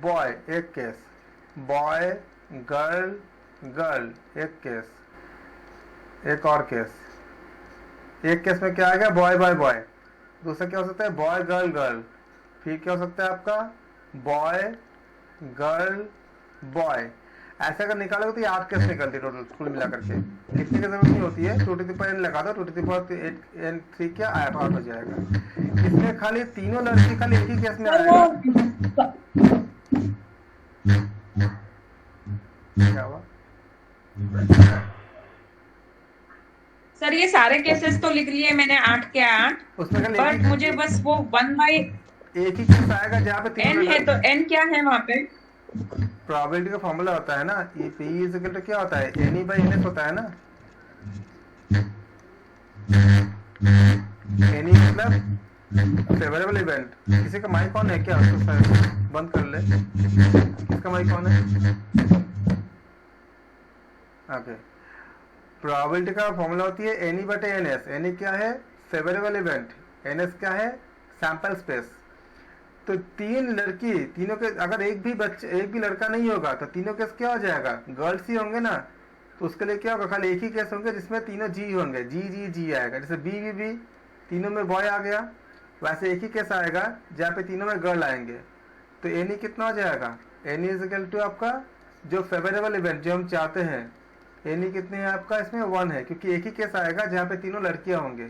[SPEAKER 1] बॉय एक केस, बॉय गर्ल गर्ल एक केस, एक और केस। एक केस में क्या आएगा? Boy boy boy. दूसरा क्या हो सकता है? Boy girl girl. फिर क्या हो सकता है आपका? Boy girl boy. ऐसे अगर निकालोगे तो ये 8 केस निकलती है टोटल कुल मिलाकर के। लिखने की जरूरत नहीं होती है, 2n लगा दो, 2n3 क्या 8 हो जाएगा। इसमें खाली तीनों लड़की खाली एक ही केस में आएगा। क्या हुआ
[SPEAKER 2] सर? ये सारे केसेस तो लिख लिए मैंने 8 के 8,
[SPEAKER 1] उसमें खाली
[SPEAKER 2] बट मुझे बस वो 1/n
[SPEAKER 1] एक ही केस आएगा जहाँ पे तीनों
[SPEAKER 2] है। तो n क्या है वहाँ पे?
[SPEAKER 1] प्रोबेबिलिटी का फॉर्मूला होता है ना, ये P इक्वल टू क्या होता है? NE/NS होता है ना। NE मतलब फेवरेबल इवेंट। किसी का माइक ऑन है क्या? तो बंद कर ले। किसका माइक ऑन है? ओके। प्रोबेबिलिटी का फॉर्मूला होती है NE/NS। NE क्या है? Favourable event. NS क्या है? Sample space. तो 3 लड़की, तीनों के अगर एक भी लड़का नहीं होगा तो तीनों केस क्या हो जाएगा? गर्ल्स ही होंगे ना। तो उसके लिए क्या होगा? खाली एक ही केस होंगे जिसमें तीनों जी होंगे। जी आएगा। जैसे बी तीनों में बॉय आ गया, वैसे एक ही केस आएगा जहाँ पे तीनों में गर्ल आएंगे। तो NE कितना हो जाएगा? NE इक्वल टू आपका जो फेवरेबल इवेंट जो हम चाहते हैं, NE कितनी है आपका? इसमें 1 है, क्योंकि एक ही केस आएगा जहाँ पे तीनों लड़कियां होंगे।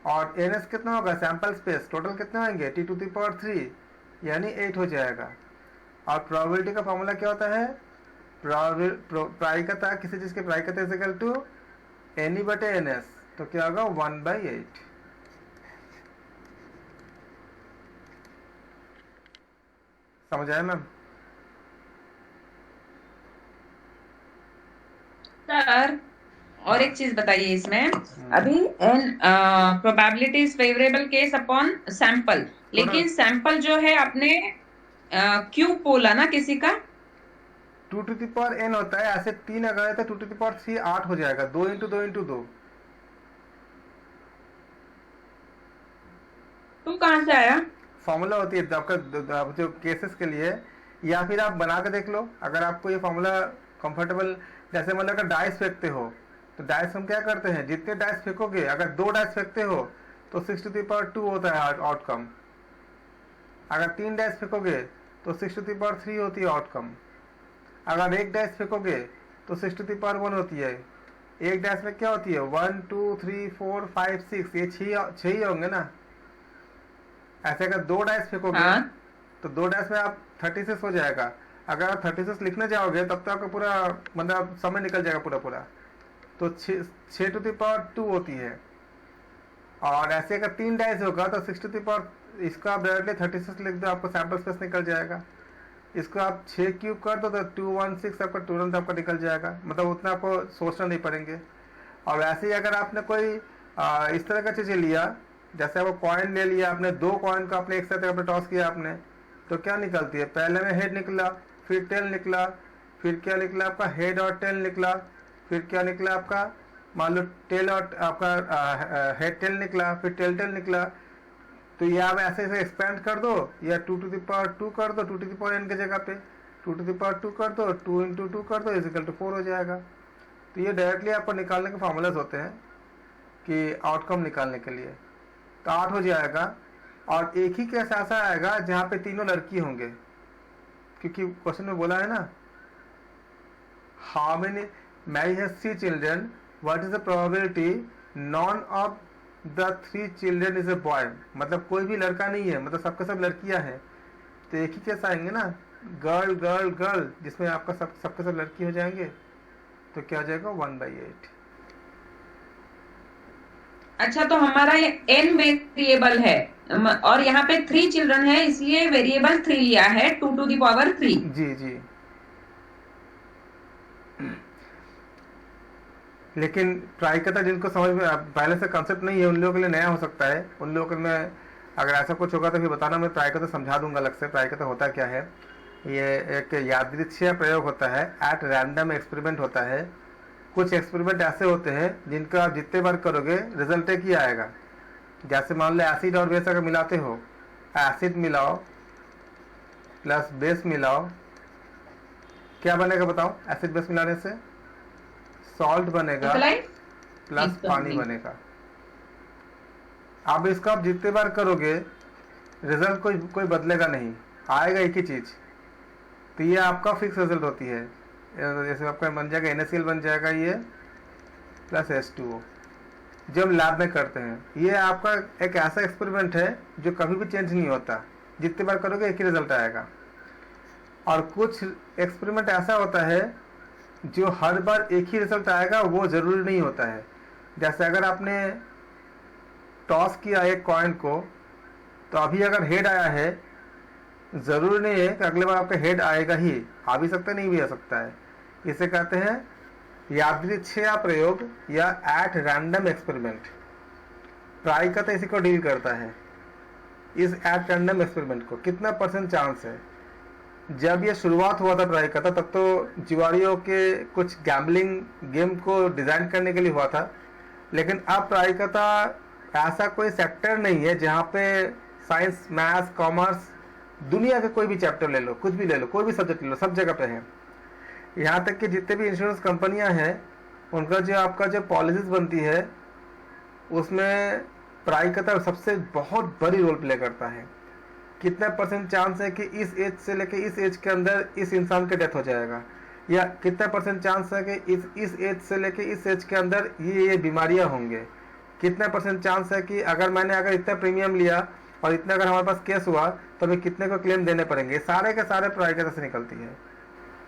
[SPEAKER 1] और NS कितना होगा? Sample space. टोटल कितने होंगे? T⁵, यानी 8 हो जाएगा। और प्रोबेबिलिटी का फॉर्मूला क्या होता है? प्रायिकता, किसी चीज की प्रायिकता इक्वल टू NE/NS। तो क्या होगा? 1/8। समझ आया मैम?
[SPEAKER 2] सर और एक चीज बताइए इसमें, अभी probability is favourable case upon sample, लेकिन सैंपल जो है आपने क्यों बोला ना किसी का?
[SPEAKER 1] 2n होता है। ऐसे 3 अगर है तो 2⁵ 8 हो जाएगा। 2 × 2 × 2।
[SPEAKER 2] तुम कहाँ से आया?
[SPEAKER 1] फॉर्मूला होती है आपका जो केसेस के लिए, या फिर आप बना के देख लो अगर आपको ये फॉर्मूला कंफर्टेबल। जैसे मतलब अगर डाइस फेंकते हो तो डाइस हम क्या करते हैं? जितने डाइस फेंकोगे, अगर 2 डाइस फेंकते हो तो 6⁵ होता है आउटकम। अगर 3 डाइस फेंकोगे तो 6⁵ होती है आउटकम। अगर 1 डाइस फेंकोगे तो 6⁵1 होती है। एक डाइस में क्या होती है? 1 2 3 4 5 6, ये 6 ही होंगे ना। ऐसे अगर 2 डाइस फेंकोगे तो 2 डाइस में आप 36 हो जाएगा। अगर आप 36 लिखने जाओगे तब तो आपका पूरा मतलब समय निकल जाएगा पूरा। तो 6⁵2 होती है। और ऐसे अगर 3 डाइस होगा तो इसको आप डायरेक्टली 36 लिख दो, आपको सैम्पल स्पेस निकल जाएगा। इसको आप 6 क्यूब कर दो तो 216 आपका तुरंत आपका निकल जाएगा, मतलब उतना आपको सोचना नहीं पड़ेंगे। और वैसे ही अगर आपने कोई इस तरह का चीज़ें लिया, जैसे आपको कॉइन ले लिया आपने, 2 कॉइन को आपने एक साथ आपने टॉस किया आपने, तो क्या निकलती है, पहले में हेड निकला, फिर टेल निकला, फिर क्या निकला आपका हेड और टेल निकला, फिर क्या निकला आपका मान लो टेल और आपका हेड टेल निकला, फिर टेल टेल निकला। तो ये आप ऐसे ऐसे एक्सपेंड कर दो, या 2 to the power 2 कर दो, 2 to the power n के जगह पे 2 to the power 2 कर दो, 2 into 2 कर दो इजिकल टू 4 हो जाएगा। तो ये डायरेक्टली आपको निकालने के फार्मूलाज होते हैं कि आउटकम निकालने के लिए। तो 8 हो जाएगा। और एक ही केस ऐसा आएगा जहाँ पे तीनों लड़की होंगे, क्योंकि क्वेश्चन में बोला है ना how many Mary has 3 children, what is the probability none of the 3 children is a boy, मतलब कोई भी लड़का नहीं है, मतलब सबके सब लड़कियां हैं। तो एक ही केस आएंगे ना, गर्ल गर्ल गर्ल, जिसमें आपका सबके सब लड़की हो जाएंगे। तो क्या हो जाएगा 1/8।
[SPEAKER 2] अच्छा, तो हमारा ये n वेरिएबल है और यहाँ पे 3 चिल्ड्रन है, इसलिए वेरिएबल 3 लिया है, 2 to the power 3।
[SPEAKER 1] जी जी। लेकिन प्रायिकता जिनको समझ में पहले से कंसेप्ट नहीं है उन लोगों के लिए नया हो सकता है। उन लोगों के में अगर ऐसा कुछ होगा तो फिर बताना, मैं प्रायिकता समझा दूंगा अलग से। प्रायिकता होता क्या है, ये एक यादृच्छिक प्रयोग होता है, एट रैंडम एक्सपेरिमेंट होता है। कुछ एक्सपेरिमेंट ऐसे होते हैं जिनको आप जितने बार करोगे रिजल्ट एक ही आएगा। जैसे मान लो एसिड और बेस अगर मिलाते हो, एसिड मिलाओ प्लस बेस मिलाओ, क्या बनेगा बताओ? एसिड बेस मिलाने से सॉल्ट बनेगा प्लस पानी बनेगा। अब इसको आप जितने बार करोगे रिजल्ट कोई बदलेगा नहीं, आएगा एक ही चीज। तो ये आपका फिक्स रिजल्ट होती है। जैसे आपका बन जाएगा NaCl बन जाएगा ये प्लस H2O, जब लैब में करते हैं। ये आपका एक ऐसा एक्सपेरिमेंट है जो कभी भी चेंज नहीं होता, जितने बार करोगे एक ही रिजल्ट आएगा। और कुछ एक्सपेरिमेंट ऐसा होता है जो हर बार एक ही रिजल्ट आएगा, वो जरूरी नहीं होता है। जैसे अगर आपने टॉस किया एक कॉइन को, तो अभी अगर हेड आया है, जरूरी नहीं है कि अगले बार आपका हेड आएगा ही, आ भी सकता है नहीं भी आ सकता है। इसे कहते हैं यादृच्छिक प्रयोग या एट रैंडम एक्सपेरिमेंट। प्रायिकता इसी को डील करता है, इस एट रैंडम एक्सपेरिमेंट को। कितना % चांस है? जब ये शुरुआत हुआ था प्रायिकता, तब तो जुआरियों के कुछ गैम्बलिंग गेम को डिजाइन करने के लिए हुआ था। लेकिन अब प्रायिकता ऐसा कोई सेक्टर नहीं है जहाँ पे साइंस, मैथ्स, कॉमर्स, दुनिया के कोई भी चैप्टर ले लो, कुछ भी ले लो, कोई भी सब्जेक्ट ले लो, सब जगह पे है। यहाँ तक कि जितने भी इंश्योरेंस कंपनियां हैं, उनका जो आपका जो पॉलिसीज बनती है, उसमें प्रायिकता सबसे बहुत बड़ी रोल प्ले करता है। कितना % चांस है कि इस एज से लेके इस एज के अंदर इस इंसान का डेथ हो जाएगा, या कितना % चांस है कि इस एज से लेके इस एज के अंदर ये बीमारियां होंगे। कितना % चांस है कि अगर इतना प्रीमियम लिया और इतना अगर हमारे पास केस हुआ तो हमें कितने को क्लेम देने पड़ेंगे। सारे के सारे प्रायिकता से निकलती है।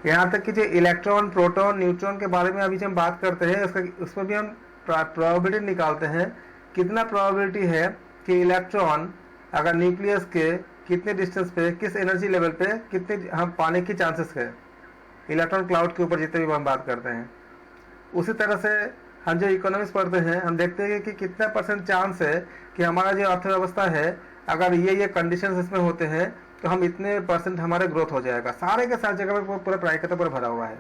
[SPEAKER 1] यहाँ तक कि जो इलेक्ट्रॉन, प्रोटॉन, न्यूट्रॉन के बारे में अभी जो हम बात करते हैं, उसमें भी हम प्रोबेबिलिटी निकालते हैं। कितना प्रोबेबिलिटी है कि इलेक्ट्रॉन अगर न्यूक्लियस के कितने डिस्टेंस पे, किस एनर्जी लेवल पे कितने हम पाने की चांसेस है, इलेक्ट्रॉन क्लाउड के ऊपर जितने भी हम बात करते हैं। उसी तरह से हम जो इकोनॉमिक्स पढ़ते हैं, हम देखते हैं कि कितना % चांस है कि हमारा जो अर्थव्यवस्था है, अगर ये कंडीशंस इसमें होते हैं तो हम इतने % हमारा ग्रोथ हो जाएगा। सारे के सारे जगह पर पूरा प्रायिकता पर भरा हुआ है।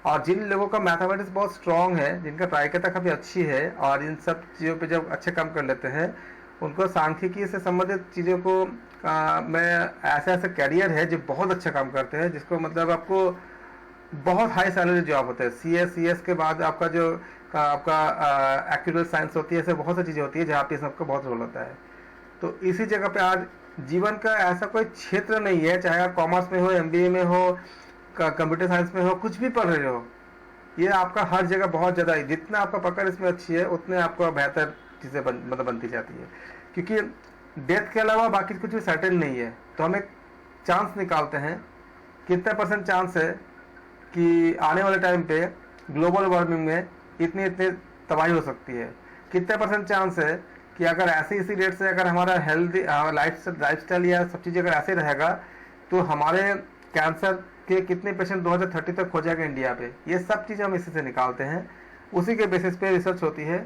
[SPEAKER 1] और जिन लोगों का मैथमेटिक्स बहुत स्ट्रांग है, जिनका प्रायिकता काफ़ी अच्छी है और इन सब चीज़ों पे जब अच्छे काम कर लेते हैं, उनको सांख्यिकी से संबंधित चीज़ों को में ऐसे कैरियर है जो बहुत अच्छा काम करते हैं, जिसको मतलब आपको बहुत हाई सैलरी जॉब होता है। CS के बाद आपका जो आपका एक्चुअल साइंस होती है, ऐसे बहुत सी चीज़ें होती है जहाँ पे सबका बहुत रोल होता है। तो इसी जगह पे आज जीवन का ऐसा कोई क्षेत्र नहीं है, चाहे आप कॉमर्स में हो, MBA में हो, कंप्यूटर साइंस में हो, कुछ भी पढ़ रहे हो, ये आपका हर जगह बहुत ज़्यादा है। जितना आपका पकड़ इसमें अच्छी है, उतने आपको बेहतर चीज़ें मतलब बनती जाती है। क्योंकि डेथ के अलावा बाकी कुछ भी सर्टेन नहीं है। तो हम एक चांस निकालते हैं, कितना % चांस है कि आने वाले टाइम पे ग्लोबल वार्मिंग में इतनी तबाही हो सकती है। कितना % चांस है कि अगर ऐसे इसी रेट से अगर हमारा हेल्दी लाइफ स्टाइल या सब चीज़ें अगर ऐसे रहेगा तो हमारे कैंसर के कितने पेशेंट 2030 तक हो जाएगा इंडिया पे, ये सब चीज़ें हम इसी से निकालते हैं। उसी के बेसिस पे रिसर्च होती है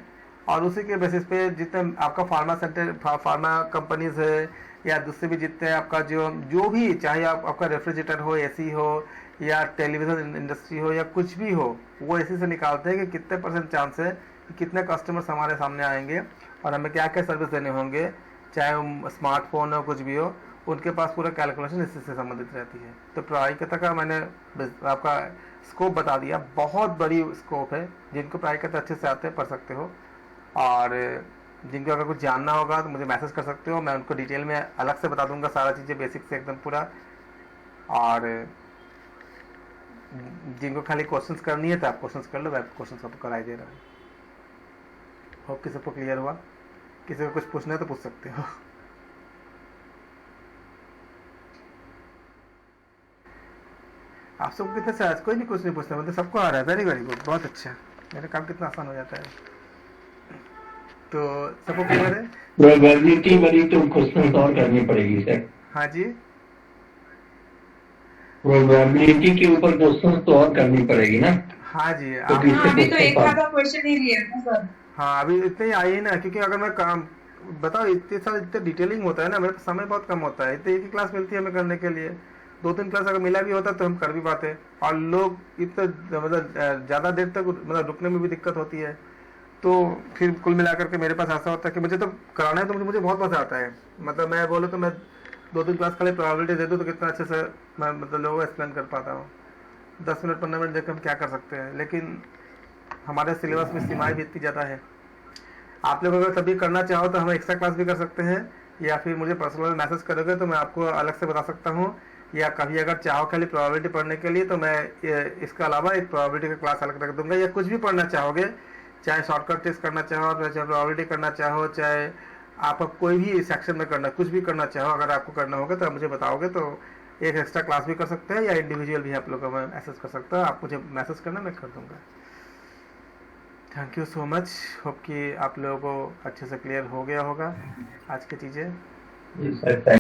[SPEAKER 1] और उसी के बेसिस पे जितने आपका फार्मा कंपनीज है या दूसरे भी जितने आपका जो भी चाहे आपका रेफ्रिजरेटर हो, एसी हो या टेलीविज़न इंडस्ट्री हो या कुछ भी हो, वो इसी से निकालते हैं कि कितने % चांस है कि कितने कस्टमर्स हमारे सामने आएंगे और हमें क्या क्या सर्विस देने होंगे, चाहे वो स्मार्टफोन हो कुछ भी हो, उनके पास पूरा कैलकुलेशन इसी से संबंधित रहती है। तो प्रायिकता का मैंने आपका स्कोप बता दिया, बहुत बड़ी स्कोप है। जिनको प्रायिकता अच्छे से आते हैं पढ़ सकते हो, और जिनको अगर कुछ जानना होगा तो मुझे मैसेज कर सकते हो, मैं उनको डिटेल में अलग से बता दूंगा सारा चीज़ें बेसिक से एकदम पूरा। और जिनको खाली क्वेश्चंस करनी है तो आप क्वेश्चंस कर लो, मैं क्वेश्चंस आपको कराई दे रहा हूँ। होप कि सबको क्लियर हुआ। किसी को कुछ पूछना है तो पूछ सकते हो। आप सबको कितने से आज कोई भी कुछ नहीं पूछना, मतलब सबको आ रहा है। वेरी वेरी गुड, बहुत अच्छा, मेरा काम कितना आसान हो जाता है। तो सबको क्लियर है?
[SPEAKER 8] प्रोबेबिलिटी वाली तो क्वेश्चन और करनी पड़ेगी सर।
[SPEAKER 1] हाँ जी,
[SPEAKER 8] प्रोबेबिलिटी के ऊपर क्वेश्चन तो और करनी पड़ेगी ना।
[SPEAKER 1] हाँ जी,
[SPEAKER 8] तो
[SPEAKER 1] आप
[SPEAKER 2] अभी तो एक आधा क्वेश्चन ही लिया था सर।
[SPEAKER 1] हाँ अभी इतने ही आई है ना, क्योंकि अगर मैं काम बताओ इतने सारे इतने डिटेलिंग होता है ना, मेरे पास समय बहुत कम होता है। इतने एक ही क्लास मिलती है हमें करने के लिए, 2-3 क्लास अगर मिला भी होता तो हम कर भी पाते। और लोग इतना मतलब ज़्यादा देर तक मतलब रुकने में भी दिक्कत होती है। तो फिर कुल मिलाकर के मेरे पास ऐसा होता है कि मुझे तो कराना है तो मुझे बहुत मज़ा आता है। मतलब मैं बोलूँ तो मैं 2-3 क्लास के लिए प्रोबेबिलिटी दे दूँ तो कितना अच्छे से मैं मतलब लोगों को एक्सप्लेन कर पाता हूँ। 10 मिनट 15 मिनट देकर हम क्या कर सकते हैं, लेकिन हमारे सिलेबस में सीमाएँ भी इतनी ज़्यादा है। आप लोग अगर तभी करना चाहो तो हम एक्स्ट्रा क्लास भी कर सकते हैं, या फिर मुझे पर्सनल मैसेज करोगे तो मैं आपको अलग से बता सकता हूँ। या कभी अगर चाहो खाली प्रोबेबिलिटी पढ़ने के लिए तो मैं इसके अलावा एक प्रोबेबिलिटी का क्लास अलग रख दूंगा। या कुछ भी पढ़ना चाहोगे, चाहे शॉर्टकट टेस्ट करना चाहो, चाहे प्रोबेबिलिटी करना चाहो, चाहे आप कोई भी सेक्शन में करना, कुछ भी करना चाहो, अगर आपको करना होगा तो आप मुझे बताओगे तो एक एक्स्ट्रा क्लास भी कर सकते हैं, या इंडिविजुअल भी आप लोगों को मैं मैसेज कर सकता हूँ। आप मुझे मैसेज करना, मैं कर दूँगा। Thank you so much. Hope कि आप लोगों को अच्छे से क्लियर हो गया होगा आज की चीज़ें।